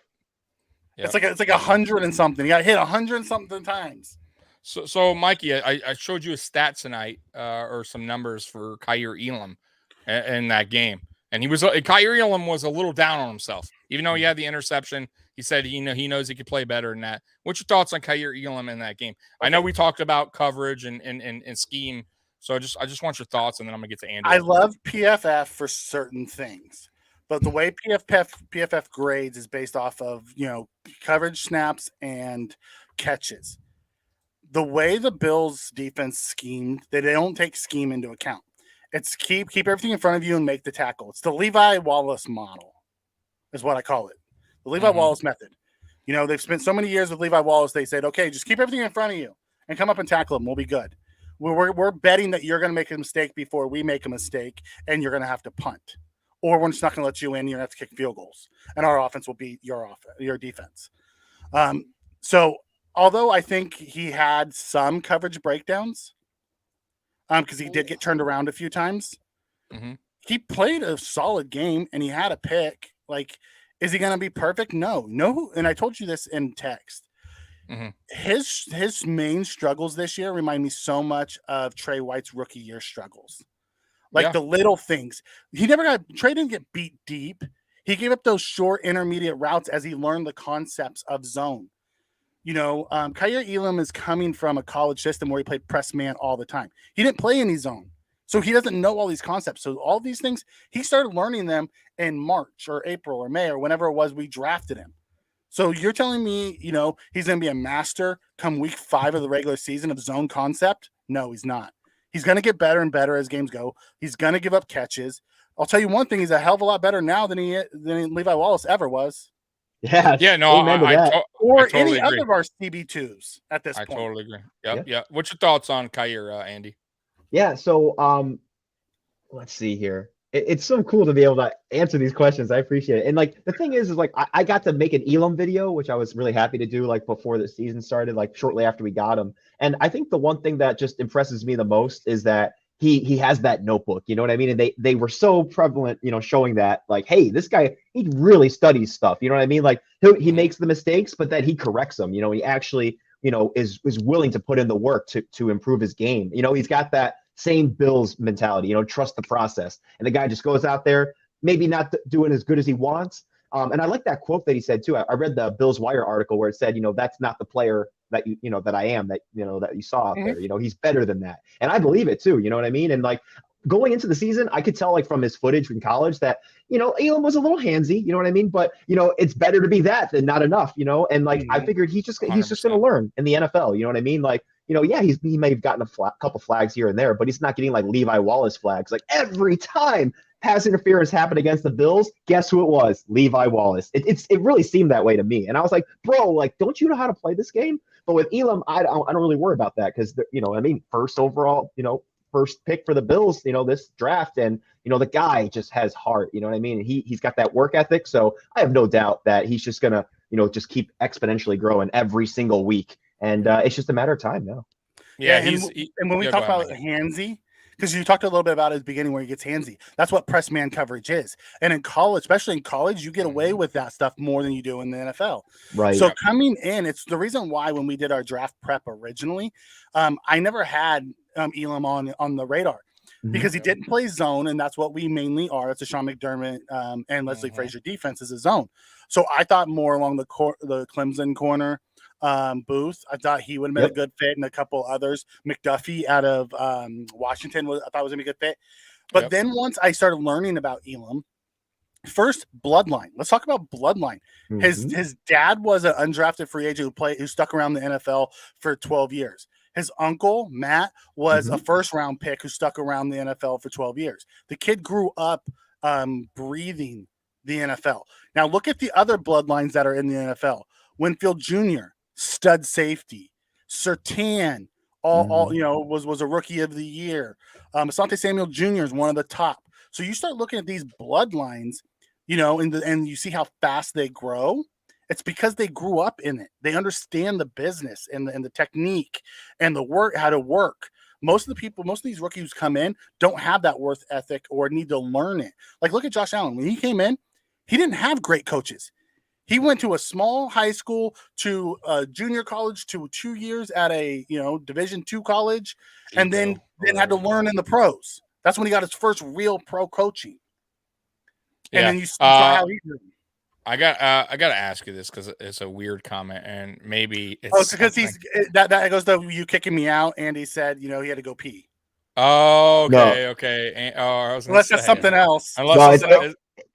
It's like 100 and something. He got hit 100 and something times. So Mikey, I showed you a stat tonight, or some numbers for Kaiir Elam in that game, and Kaiir Elam was a little down on himself, even though he had the interception. He said he knows he could play better than that. What's your thoughts on Kaiir Elam in that game? Okay. I know we talked about coverage and scheme, so I just want your thoughts, and then I'm gonna get to Andy. I love PFF for certain things, but the way PFF grades is based off of coverage snaps and catches. The way the Bills defense schemed, they don't take scheme into account. It's keep everything in front of you and make the tackle. It's the Levi Wallace model, is what I call it. The Levi Wallace method. They've spent so many years with Levi Wallace. They said, okay, just keep everything in front of you and come up and tackle him. We'll be good. We're betting that you're going to make a mistake before we make a mistake, and you're going to have to punt, or we're just not going to let you in. You're going to have to kick field goals, and our offense will beat your defense. So. Although I think he had some coverage breakdowns, because he did get turned around a few times, he played a solid game and he had a pick. Like, is he going to be perfect? No. And I told you this in text. His main struggles this year remind me so much of Trey White's rookie year struggles. Like the little things. Trey didn't get beat deep. He gave up those short intermediate routes as he learned the concepts of zone. Kaiir Elam is coming from a college system where he played press man all the time. He didn't play any zone, so he doesn't know all these concepts. So all these things, he started learning them in March or April or May or whenever it was we drafted him. So you're telling me, he's going to be a master come week 5 of the regular season of zone concept? No, he's not. He's going to get better and better as games go. He's going to give up catches. I'll tell you one thing, he's a hell of a lot better now than Levi Wallace ever was. Yeah, no, or totally any agree. other of our CB2s at this point. I totally agree. Yep. What's your thoughts on Kaiir, Andy? Yeah, so let's see here. It's so cool to be able to answer these questions. I appreciate it. And like the thing is like I got to make an Elam video, which I was really happy to do like before the season started, like shortly after we got him. And I think the one thing that just impresses me the most is that he has that notebook, you know what I mean? And they were so prevalent, showing that like, hey, this guy, he really studies stuff, you know what I mean? Like he makes the mistakes, but then he corrects them, he actually, is willing to put in the work to improve his game. He's got that same Bills mentality, trust the process. And the guy just goes out there, maybe not doing as good as he wants. And I like that quote that he said too. I read the Bills Wire article where it said, that's not the player that that I am, that you saw out there. He's better than that. And I believe it too, you know what I mean? And like going into the season, I could tell like from his footage in college that, Elam was a little handsy, you know what I mean? But, it's better to be that than not enough, and like I figured he's just going to learn in the NFL, you know what I mean? Like, he may have gotten a couple flags here and there, but he's not getting like Levi Wallace flags. Like every time pass interference happened against the Bills, guess who it was? Levi Wallace. It really seemed that way to me. And I was like, bro, like, don't you know how to play this game? But with Elam, I don't really worry about that because, first overall, first pick for the Bills, this draft. And, the guy just has heart, you know what I mean? He's got that work ethic. So I have no doubt that he's just going to, just keep exponentially growing every single week. And it's just a matter of time now. Yeah. And when we talk about handsy, because you talked a little bit about it at the beginning where he gets handsy. That's what press man coverage is. And in college, especially in college, you get away with that stuff more than you do in the NFL. Right. So coming in, it's the reason why when we did our draft prep originally, I never had Elam on the radar because he didn't play zone, and that's what we mainly are. It's a Sean McDermott and Leslie Frazier defense is a zone. So I thought more along the Clemson corner. Booth, I thought he would have been a good fit, and a couple others. McDuffie out of Washington I thought was gonna be a good fit. But then once I started learning about Elam, first bloodline. Let's talk about bloodline. His dad was an undrafted free agent who stuck around the NFL for 12 years. His uncle Matt was a first round pick who stuck around the NFL for 12 years. The kid grew up breathing the NFL. Now look at the other bloodlines that are in the NFL. Winfield Jr., stud safety. Surtain, was a rookie of the year. Asante Samuel Jr. is one of the top. So you start looking at these bloodlines. and you see how fast they grow. It's because they grew up in it. They understand the business and the technique and the work, how to work. Most of these rookies who come in don't have that work ethic or need to learn it. Like, look at Josh Allen. When he came in, he didn't have great coaches. He went to a small high school, to a junior college, to 2 years at a Division II college, and then had to learn in the pros. That's when he got his first real pro coaching. And then you saw how he did. I got to ask you this because it's a weird comment, and maybe it's because that goes to you kicking me out. Andy said, he had to go pee. Oh, okay, No. okay. Unless that's something else.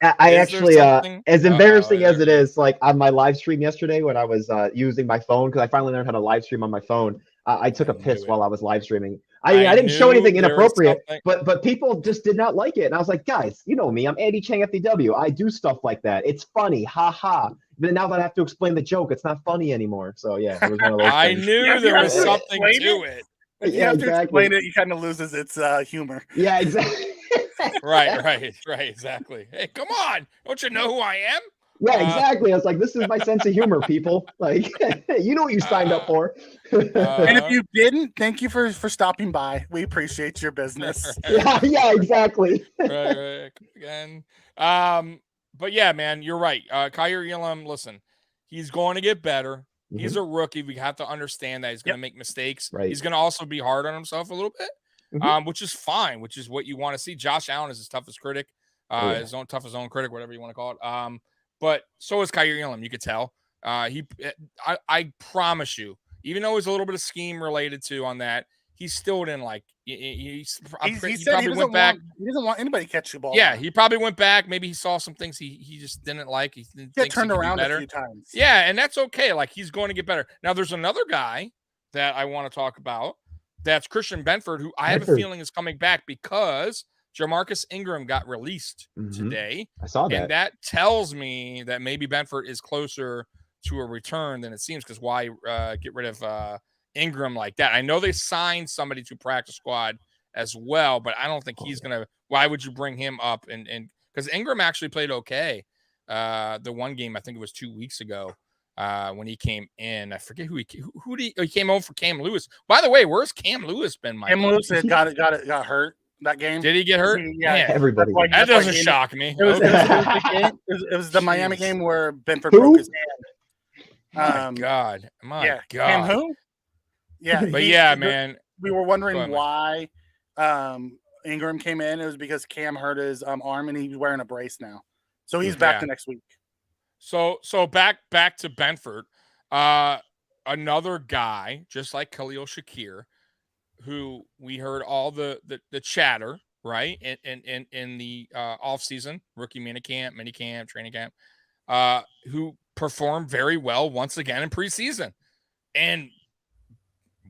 I actually, as embarrassing as it is, like on my live stream yesterday when I was using my phone, because I finally learned how to live stream on my phone, I took a piss while I was live streaming. I didn't show anything inappropriate, but people just did not like it. And I was like, guys, you know me, I'm Andychangftw. I do stuff like that. It's funny, ha. But now that I have to explain the joke, it's not funny anymore. So yeah, it was one of those I things. knew there was something to it. If you have to explain it, you kind of loses its humor. Yeah, exactly. Right, exactly. Hey, come on. Don't you know who I am? Yeah, exactly. I was like, this is my sense of humor, people. Like, you know what you signed up for. And if you didn't, thank you for stopping by. We appreciate your business. Yeah, exactly. right. Again. But yeah, man, you're right. Kaiir Elam, listen, he's going to get better. He's a rookie. We have to understand that he's going to make mistakes. Right. He's going to also be hard on himself a little bit, which is fine, which is what you want to see. Josh Allen is his toughest critic, his own toughest own critic, whatever you want to call it. But so is Kaiir Elam. You could tell. I promise you, even though there's a little bit of scheme related to on that, he still didn't like. He probably went back. He doesn't want anybody to catch the ball. Yeah, he probably went back. Maybe he saw some things he just didn't like. He turned around a few times. Yeah, and that's okay. Like, he's going to get better. Now, there's another guy that I want to talk about. That's Christian Benford, who I have a feeling is coming back because Jamarcus Ingram got released today. I saw that. And that tells me that maybe Benford is closer to a return than it seems, because why get rid of Ingram like that? I know they signed somebody to practice squad as well, but I don't think he's going to. Why would you bring him up? And because Ingram actually played okay. The one game, I think it was 2 weeks ago when he came in. I forget who he came over for Cam Lewis. By the way, where's Cam Lewis been, Mike? Cam Lewis got hurt that game. Did he get hurt? Yeah, everybody. That doesn't shock me. It was the Miami game where Benford broke his hand. My God. Cam who? Yeah, but man, we were wondering why Ingram came in. It was because Cam hurt his arm and he's wearing a brace now, so he's back the next week. So back to Benford, another guy just like Out-Shakir, who we heard all the chatter, right, in the off season, rookie minicamp, training camp, who performed very well once again in preseason, and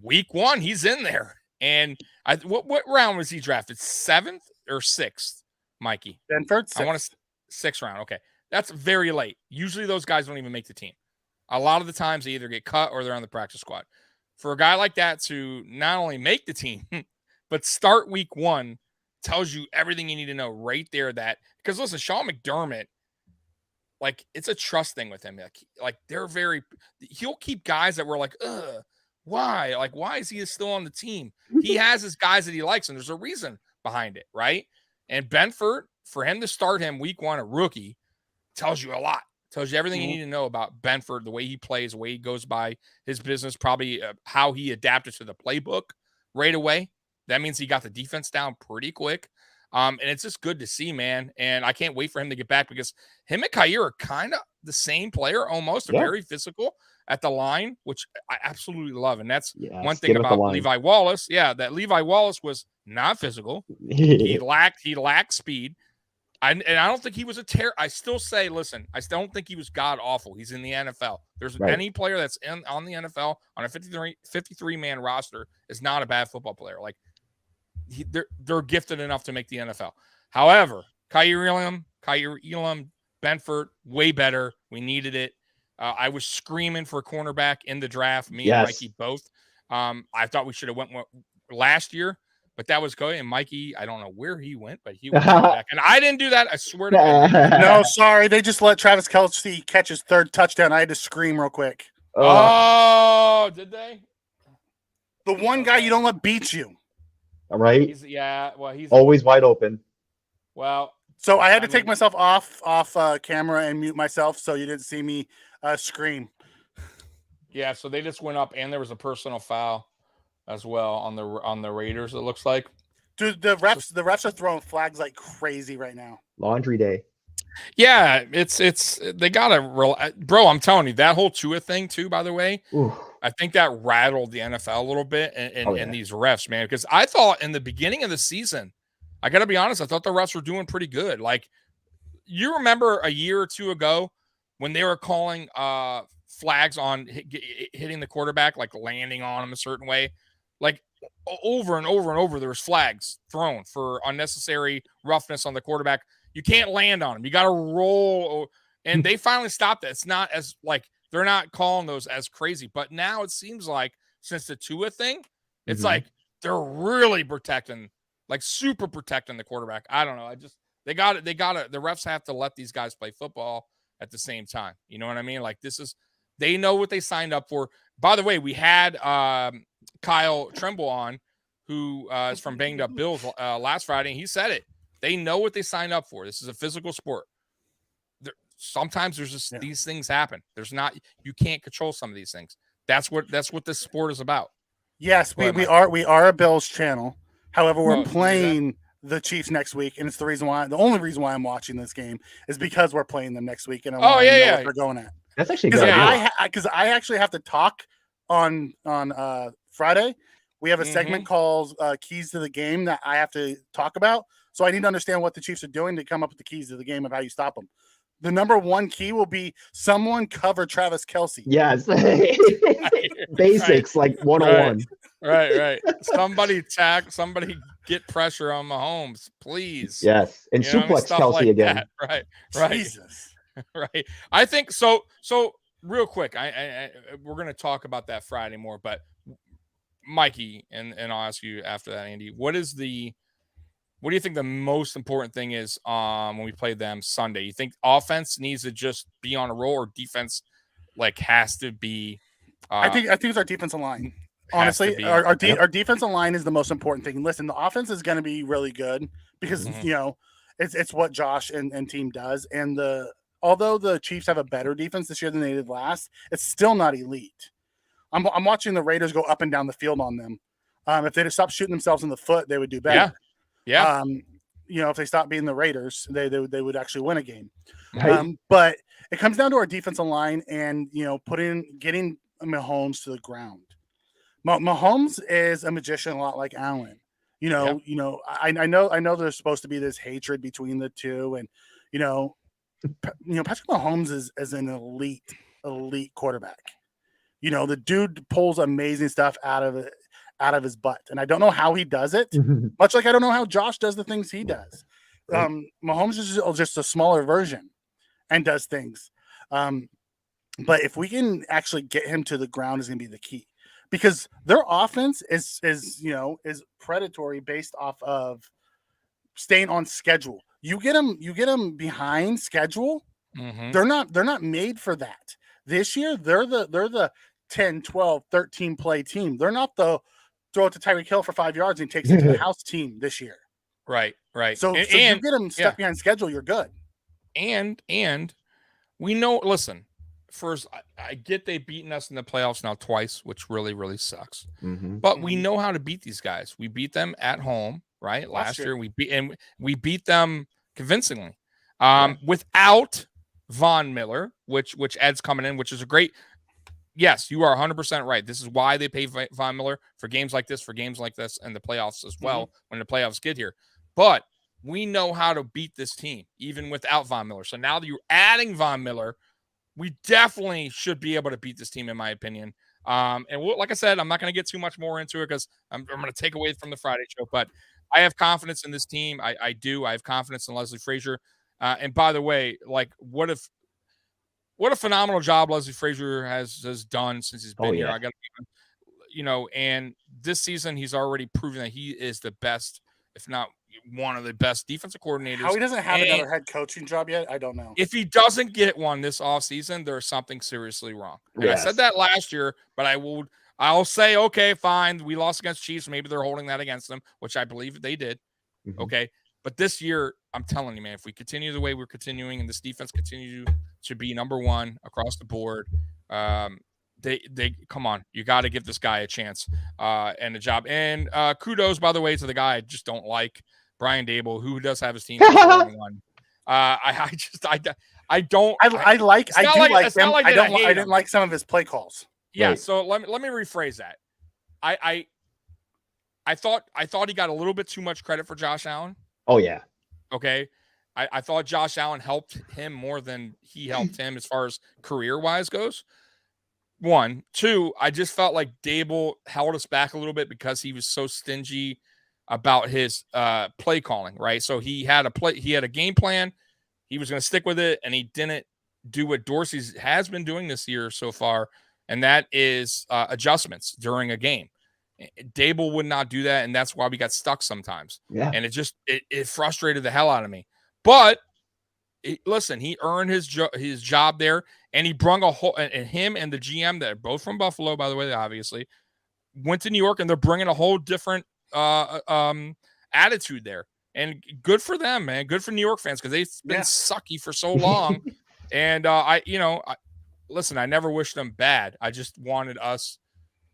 week 1 he's in there. And what round was he drafted? 7th or 6th, Mikey? Benford, 6th. I want to 6th round. Okay, that's very late. Usually those guys don't even make the team. A lot of the times they either get cut or they're on the practice squad. For a guy like that to not only make the team, but start week 1 tells you everything you need to know right there. That because listen, Sean McDermott, like, it's a trust thing with him. Like he'll keep guys that were like, why? Like, why is he still on the team? He has his guys that he likes, and there's a reason behind it, right? And Benford, for him to start him week 1, a rookie, tells you a lot. Tells you everything you need to know about Benford, the way he plays, the way he goes by his business, probably how he adapted to the playbook right away. That means he got the defense down pretty quick. And it's just good to see, man. And I can't wait for him to get back because him and Kaiir are kind of the same player almost. They're very physical at the line, which I absolutely love. And that's one thing about Levi Wallace. Yeah, that Levi Wallace was not physical. He lacked speed. I don't think he was a terror. I still say, listen, I still don't think he was god awful. He's in the NFL. There's any player that's on the NFL on a 53-man roster is not a bad football player. Like, they're gifted enough to make the NFL. However, Kaiir Elam, Benford, way better. We needed it. I was screaming for a cornerback in the draft. Me and Mikey both. I thought we should have went last year, but that was going. And Mikey, I don't know where he went, but he went back. And I didn't do that. I swear to God. No, sorry. They just let Travis Kelce catch his third touchdown. I had to scream real quick. Oh, did they? The one guy you don't let beat you. Right? He's always wide open. Well, so I had to take myself off camera and mute myself so you didn't see me scream. Yeah, so they just went up, and there was a personal foul as well on the Raiders. It looks like. Dude, the refs are throwing flags like crazy right now. Laundry day. Yeah, it's they gotta bro. I'm telling you, that whole Tua thing too. By the way, Ooh. I think that rattled the NFL a little bit and these refs, man. Because I thought in the beginning of the season, I got to be honest, I thought the refs were doing pretty good. Like, you remember a year or two ago when they were calling flags on hitting the quarterback, like landing on him a certain way, like over and over and over, there was flags thrown for unnecessary roughness on the quarterback. You can't land on him. You got to roll. And they finally stopped that. It's not as like, they're not calling those as crazy, but now it seems like since the Tua thing, it's like they're really protecting, like super protecting the quarterback. I don't know. They got it. The refs have to let these guys play football at the same time. You know what I mean? Like, they know what they signed up for. By the way, we had Kyle Trimble on, who is from Banged Up Bills last Friday. And he said it. They know what they signed up for. This is a physical sport. Sometimes there's just these things happen. You can't control some of these things. That's what this sport is about. Yes, we are a Bills channel. However, we're playing the Chiefs next week, and it's the only reason why I'm watching this game is because we're playing them next week, and I want to know what they're going at. That's actually good. Because I actually have to talk on Friday. We have a segment called Keys to the Game that I have to talk about. So I need to understand what the Chiefs are doing to come up with the keys to the game of how you stop them. The number one key will be someone cover Travis Kelce. Yes. Basics, like 101. Right. Somebody get pressure on Mahomes, please. Yes. And suplex Kelce like again. That. Right. Jesus. Right. I think so real quick, we're going to talk about that Friday more, but Mikey, and I'll ask you after that, Andy, what do you think the most important thing is when we play them Sunday? You think offense needs to just be on a roll, or defense has to be? I think it's our defensive line. Honestly, our defensive line is the most important thing. Listen, the offense is going to be really good because it's what Josh and team does. And although the Chiefs have a better defense this year than they did last, it's still not elite. I'm watching the Raiders go up and down the field on them. If they'd stopped shooting themselves in the foot, they would do better. Yeah. If they stopped being the Raiders, they would actually win a game. Right. But it comes down to our defensive line and getting Mahomes to the ground. Mahomes is a magician, a lot like Allen. I know there's supposed to be this hatred between the two, and Patrick Mahomes is an elite quarterback. The dude pulls amazing stuff out of his butt, and I don't know how he does it. Much like I don't know how Josh does the things he does. Mahomes is just a smaller version and does things. But if we can actually get him to the ground, is going to be the key, because their offense is predatory based off of staying on schedule. You get them behind schedule. They're not made for that. This year, they're the 10, 12, 13 play team. They're not the throw it to Tyreek Hill for 5 yards and he takes it to the house team this year. Right. So you get them stuck behind schedule, you're good. And we know, listen, first, I get they've beaten us in the playoffs now twice, which really, really sucks. But we know how to beat these guys. We beat them at home, right? Last year we beat them convincingly. Without Von Miller, which Ed's coming in, which is a great. Yes, you are 100% right. This is why they pay Von Miller for games like this, and the playoffs as well, when the playoffs get here. But we know how to beat this team, even without Von Miller. So now that you're adding Von Miller, we definitely should be able to beat this team, in my opinion. Like I said, I'm not going to get too much more into it because I'm going to take away from the Friday show. But I have confidence in this team. I do. I have confidence in Leslie Frazier. And by the way, what a phenomenal job Leslie Frazier has done since he's been here. I got and this season he's already proven that he is the best, if not one of the best defensive coordinators. How he doesn't have another head coaching job yet, I don't know. If he doesn't get one this offseason, there's something seriously wrong. And I said that last year, but I'll say, okay, fine. We lost against Chiefs. Maybe they're holding that against them, which I believe they did. Mm-hmm. Okay. But this year, I'm telling you, man, if we continue the way we're continuing and this defense continue to be number one across the board, they come on. You got to give this guy a chance and a job. And kudos, by the way, to the guy I just don't like, Brian Dable, who does have his team. I didn't like some of his play calls. Yeah. Right. So let me rephrase that. I thought he got a little bit too much credit for Josh Allen. Oh yeah. Okay. I thought Josh Allen helped him more than he helped him as far as career wise goes. 1, 2, I just felt like Dable held us back a little bit because he was so stingy about his play calling, right? So he had a game plan. He was going to stick with it, and he didn't do what Dorsey has been doing this year so far, and that is adjustments during a game. Dable would not do that, and that's why we got stuck sometimes. Yeah. And it frustrated the hell out of me. But listen, he earned his job there, and he brung and him and the GM, that are both from Buffalo, by the way, they obviously went to New York, and they're bringing a whole different attitude there. And good for them, man. Good for New York fans, because they've been sucky for so long. And listen, I never wished them bad. I just wanted us.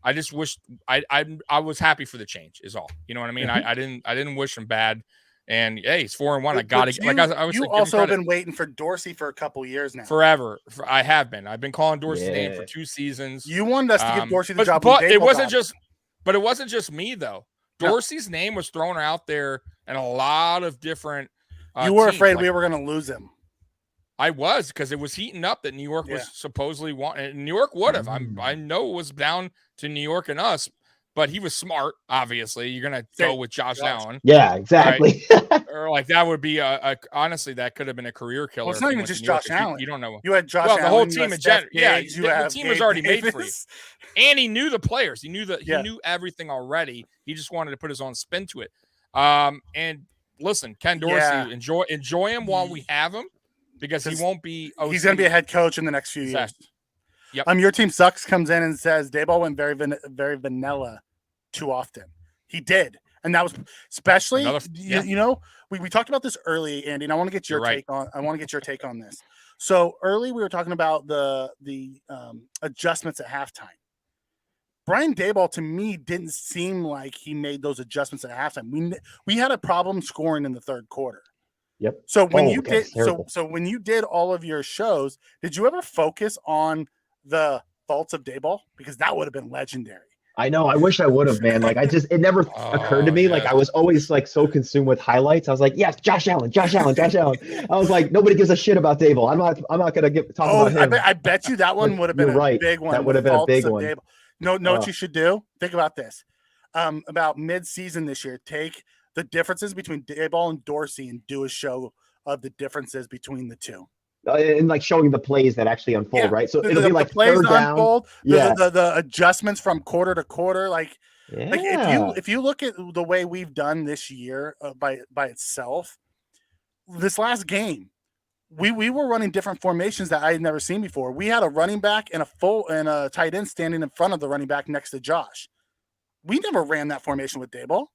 I just wished I was happy for the change is all. You know what I mean? Mm-hmm. I didn't wish him bad. And hey, he's 4-1. I got to. You also have been waiting for Dorsey for a couple years now. Forever. I have been. I've been calling Dorsey's name for 2 seasons. You wanted us to give Dorsey the job, but it wasn't just. But it wasn't just me though. Dorsey's name was thrown out there in a lot of different. You were afraid we were going to lose him. I was, because it was heating up that New York was supposedly wanting. New York would have. I know it was down to New York and us, but he was smart. Obviously, you're going to go with Josh Allen. Yeah, exactly. Right? Or like that would be honestly, that could have been a career killer. Well, it's not even just Josh Allen. You don't know. You had Josh Allen. The whole team in general. Yeah, the team was already made for you. And he knew the players. He knew he knew everything already. He just wanted to put his own spin to it. And listen, Ken Dorsey, enjoy him while we have him, because he won't be. He's going to be a head coach in the next few years. Yep. Your team sucks comes in and says Dayball went very vanilla too often. He did, and that was especially we talked about this early, Andy, and I want to get your take on this. So early we were talking about the adjustments at halftime. Brian Daboll, to me, didn't seem like he made those adjustments at halftime. We had a problem scoring in the third quarter. Yep. So when when you did all of your shows, did you ever focus on the faults of Daboll? Because that would have been legendary. I know. I wish I would have, man. Like, it never occurred to me. Yeah. Like, I was always like so consumed with highlights. I was like, yes, Josh Allen. I was like, nobody gives a shit about Daboll. I'm not gonna talk about him. I bet you that one would have been a big one. That would have been a big one. Daboll. Know what you should do? Think about this. About mid-season this year, take the differences between Daboll and Dorsey and do a show of the differences betwing the two. And like showing the plays that actually unfold, right? So it'll be like plays third down. Unfold, the adjustments from quarter to quarter. Like if you look at the way we've done this year by itself, this last game, we were running different formations that I had never seen before. We had a running back and a tight end standing in front of the running back next to Josh. We never ran that formation with Daboll.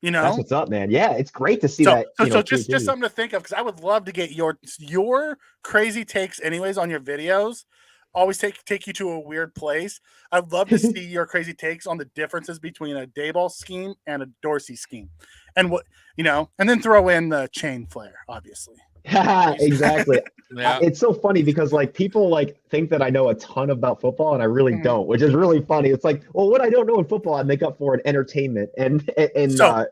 You know, that's what's up, man. Yeah, it's great to see that. So just something to think of, because I would love to get your crazy takes, anyways, on your videos. Always take you to a weird place. I'd love to see your crazy takes on the differences between a Daboll scheme and a Dorsey scheme, and and then throw in the chain flare, obviously. Exactly. Yeah. It's so funny because like people like think that I know a ton about football, and I really don't, which is really funny. It's like, well, what I don't know in football, I make up for in entertainment and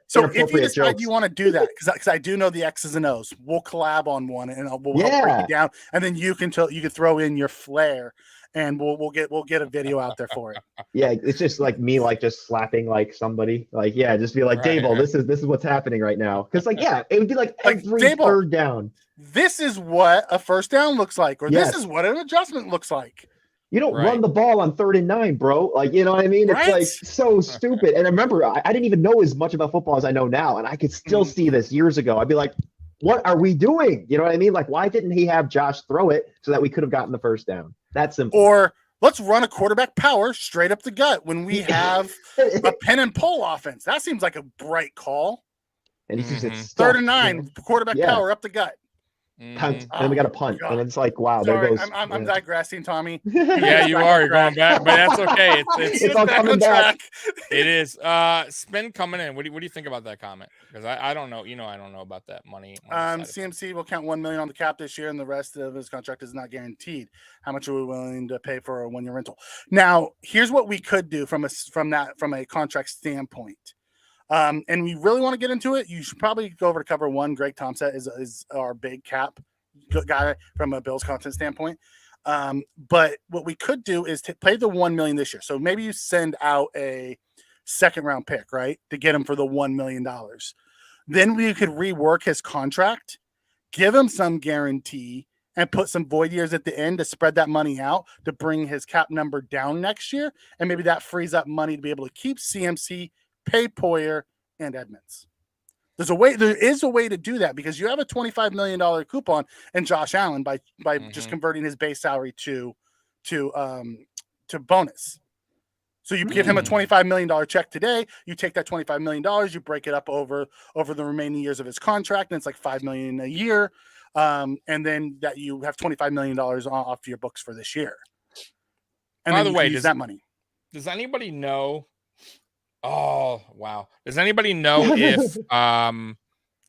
so if you decide you want to do that, because I do know the X's and O's, we'll collab on one and we'll help break it down, and then you can throw in your flair, and we'll get a video out there for it. Yeah, it's just like me, like just slapping like somebody, like just be like, Daboll, this is what's happening right now, because like it would be like every Daboll, third down. This is what a first down looks like, or this is what an adjustment looks like. You don't Right. run the ball on 3rd and 9, bro. Like, you know what I mean? It's Right? like so stupid. And I remember, I didn't even know as much about football as I know now, and I could still see this years ago. I'd be like, what are we doing? You know what I mean? Like, why didn't he have Josh throw it so that we could have gotten the first down? That's simple. Or let's run a quarterback power straight up the gut when we have a pin and pull offense. That seems like a bright call. And he's just Mhm. it's 3rd and 9, quarterback Yeah. power up the gut. punt, Mhm. and then we got a Oh, punt, God. and it's like, wow, Sorry, there goes. I'm digressing, Tommy. Yeah, you are. You're going back, but that's okay. It's all coming back. It is. Spin coming in. What do you think about that comment? Because I don't know. I don't know about that money. side of things. CMC will count $1 million on the cap this year, and the rest of his contract is not guaranteed. How much are we willing to pay for a 1-year rental? Now, here's what we could do from a contract standpoint. And we really want to get into it. You should probably go over to cover 1. Greg Thompson is our big cap guy from a Bills content standpoint. But what we could do is play the $1 million this year. So maybe you send out a 2nd round pick, right, to get him for the $1 million. Then we could rework his contract, give him some guarantee, and put some void years at the end to spread that money out to bring his cap number down next year. And maybe that frees up money to be able to keep CMC, pay Poyer, and Edmonds. There is a way to do that because you have a $25 million coupon in Josh Allen by just converting his base salary to bonus. So you give him a $25 million check today. You take that $25 million, you break it up over the remaining years of his contract, and it's like $5 million a year. And then that you have $25 million off your books for this year. And By then the way, use that money. Does anybody know? Oh wow! Does anybody know if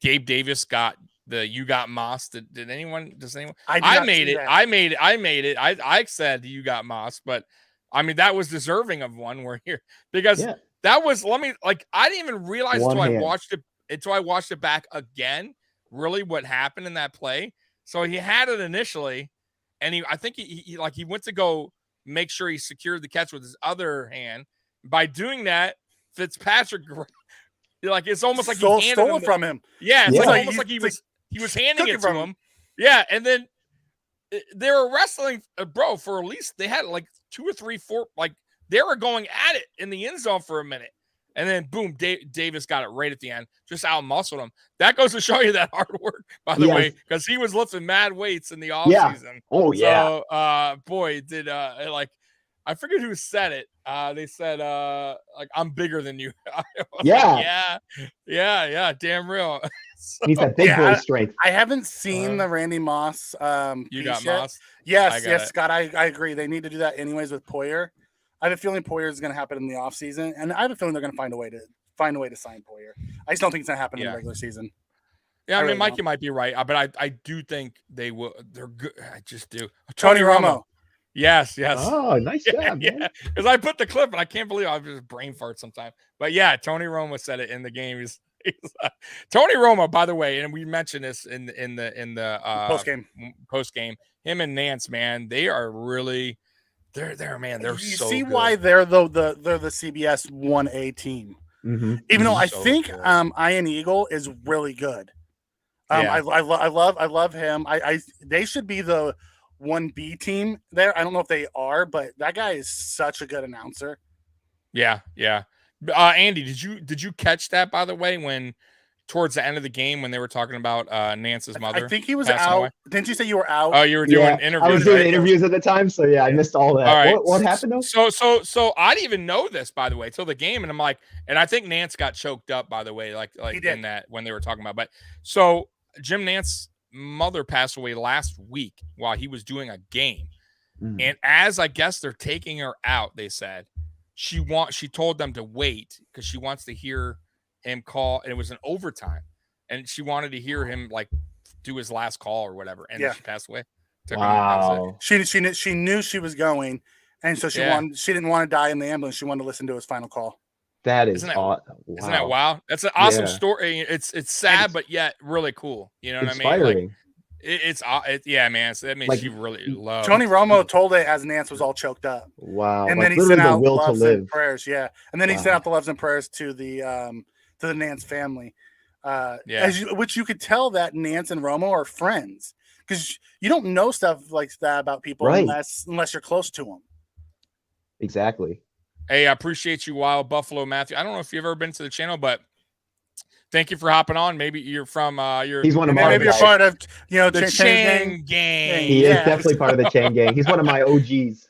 Gabe Davis got the "You Got Moss"? Did anyone? Does anyone? I made it. I made it. I said "You Got Moss," but I mean that was deserving of one. We're here because that was. I didn't even realize until I watched it. Until I watched it back again. Really, what happened in that play? So he had it initially, and I think he went to go make sure he secured the catch with his other hand. By doing that, Fitzpatrick, it's almost like he stole it from him. Yeah, it's almost like he was handing it to him. Yeah, and then they were wrestling, bro, for at least they had 2 or 3, 4, they were going at it in the end zone for a minute, and then boom, Davis got it right at the end, just out muscled him. That goes to show you that hard work, by the way, because he was lifting mad weights in the offseason. Oh yeah. So, boy, did I forget who said it. They said, I'm bigger than you. Yeah, damn real. So, he's that big boy strength. I haven't seen the Randy Moss. You got yet. Moss? Yes, Scott. I agree. They need to do that anyways with Poyer. I have a feeling Poyer is going to happen in the offseason, and I have a feeling they're going to find a way to sign Poyer. I just don't think it's going to happen in the regular season. Yeah, I mean, Mike, you might be right, but I do think they will. They're good. I just do. Tony Romo. Yes. Oh, nice job, man. Because I put the clip, and I can't believe I just brain fart sometimes. But yeah, Tony Romo said it in the game. He's Tony Romo, by the way, and we mentioned this in the post game. Him and Nance, man, they are really they're man. They're you so see good. why they're the CBS 1A team. Mm-hmm. Even though I So think good. Ian Eagle is really good. I love him. They should be the 1B team there. I don't know if they are, but that guy is such a good announcer. Yeah. Andy, did you catch that, by the way, when towards the end of the game when they were talking about Nance's mother? I think he was out. Away? Didn't you say you were out? Oh, you were doing interviews. I was doing interviews at the time, so yeah, I missed all that. All right. What happened though? So I didn't even know this, by the way, till the game, and I'm like, and I think Nance got choked up, by the way, like in that when they were talking about. But so Jim Nance's mother passed away last week while he was doing a game, and as I guess they're taking her out, they said she told them to wait because she wants to hear him call, and it was an overtime, and she wanted to hear him do his last call or whatever, and then she passed away. Wow. She knew she was going, and so she didn't want to die in the ambulance. She wanted to listen to his final call. That is Isn't that wow? That's an awesome story. It's sad, but yet really cool. You know what inspiring. I mean? It's man. So that means she really loves. Tony Romo told it as Nance was all choked up. Wow. And then he sent out loves and prayers. Yeah, and then he sent out the loves and prayers to the Nance family. Which you could tell that Nance and Romo are friends because you don't know stuff like that about people unless you're close to them. Exactly. Hey, I appreciate you, Wild Buffalo Matthew. I don't know if you've ever been to the channel, but thank you for hopping on. Maybe you're from He's one of my maybe you're guys. part of the Chain Chain Gang. He Yeah. is definitely part of the Chain Gang. He's one of my OGs.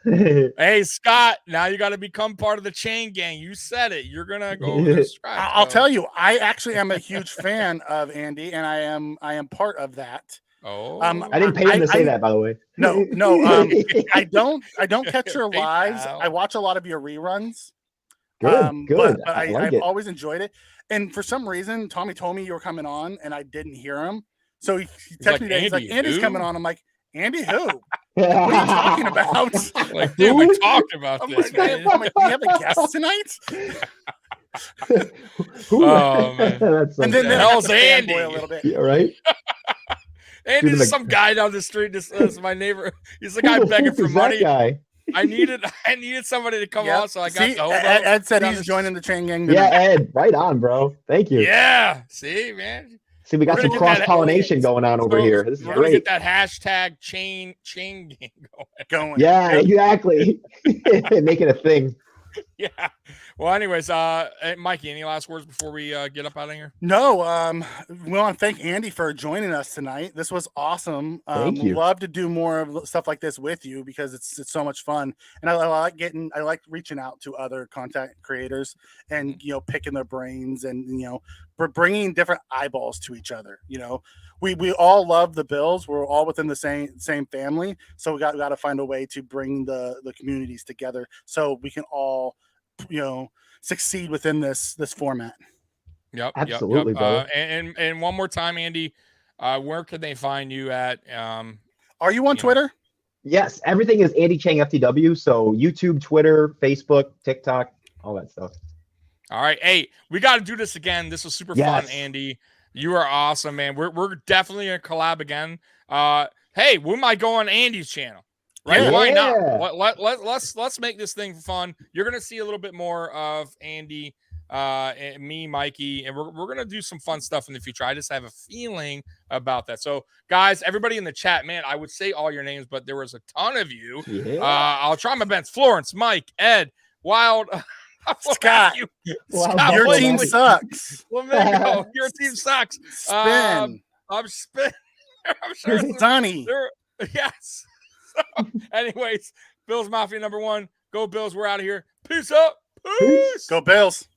Hey, Scott, now you got to become part of the Chain Gang. You said it. You're gonna go over there. Subscribe. I'll tell you, I actually am a huge fan of Andy, and I am part of that. Oh, I didn't pay him to say that, by the way. No, I don't catch your lives. PayPal. I watch a lot of your reruns. Good. But I like I've it. always enjoyed it. And for some reason, Tommy told me you were coming on, and I didn't hear him. So he texted like, me today. He's like, "Andy Andy's who?" coming on. I'm like, Andy who? What are you talking about? Like, dude, we talked about I'm this, like, man. we have a guest tonight? Oh, man. That's so And then the I hell's got to fanboy Andy? a little bit. yeah, right? Andy's Dude, just some guy down the street. This is my neighbor. He's the guy Who the begging fuck for is that money. guy? I needed somebody to come Yep. on, so I got See, the hobo. Ed said down he's the- joining the Chain Gang Yeah, tonight. Ed, right on, bro. Thank you. Yeah, see, man. See, we got We're some gonna get that cross pollination going on over So, here. This is we're gonna get great. that hashtag chain gang going. Yeah, exactly. Making a thing. Yeah. Well, anyways, hey, Mikey, any last words before we get up out of here? No, we want to thank Andy for joining us tonight. This was awesome. Thank you. Love to do more of stuff like this with you because it's so much fun. And I like reaching out to other content creators and picking their brains and bringing different eyeballs to each other. We all love the Bills. We're all within the same family, so we got to find a way to bring the communities together so we can all succeed within this format. Yep. Absolutely, brother. And one more time, Andy, where can they find you at? Are you on Twitter? Yes, everything is Andychangftw. So YouTube, Twitter, Facebook, TikTok, all that stuff. All right. Hey, we got to do this again. This was super fun, Andy. You are awesome, man. We're definitely gonna collab again. Hey, we might go on Andy's channel. Right? Yeah. Why not? Let's make this thing fun. You're gonna see a little bit more of Andy, and me, Mikey, and we're gonna do some fun stuff in the future. I just have a feeling about that. So, guys, everybody in the chat, man, I would say all your names, but there was a ton of you. Yeah. I'll try my best. Florence, Mike, Ed, Wild, Scott. Wow, Your Blakely, team sucks. Flamingo, your team sucks. Spin. I'm spin. I'm sure. Sonny. Yes. So, anyways, Bills Mafia #1. Go Bills. We're out of here. Peace up. Peace. Go Bills.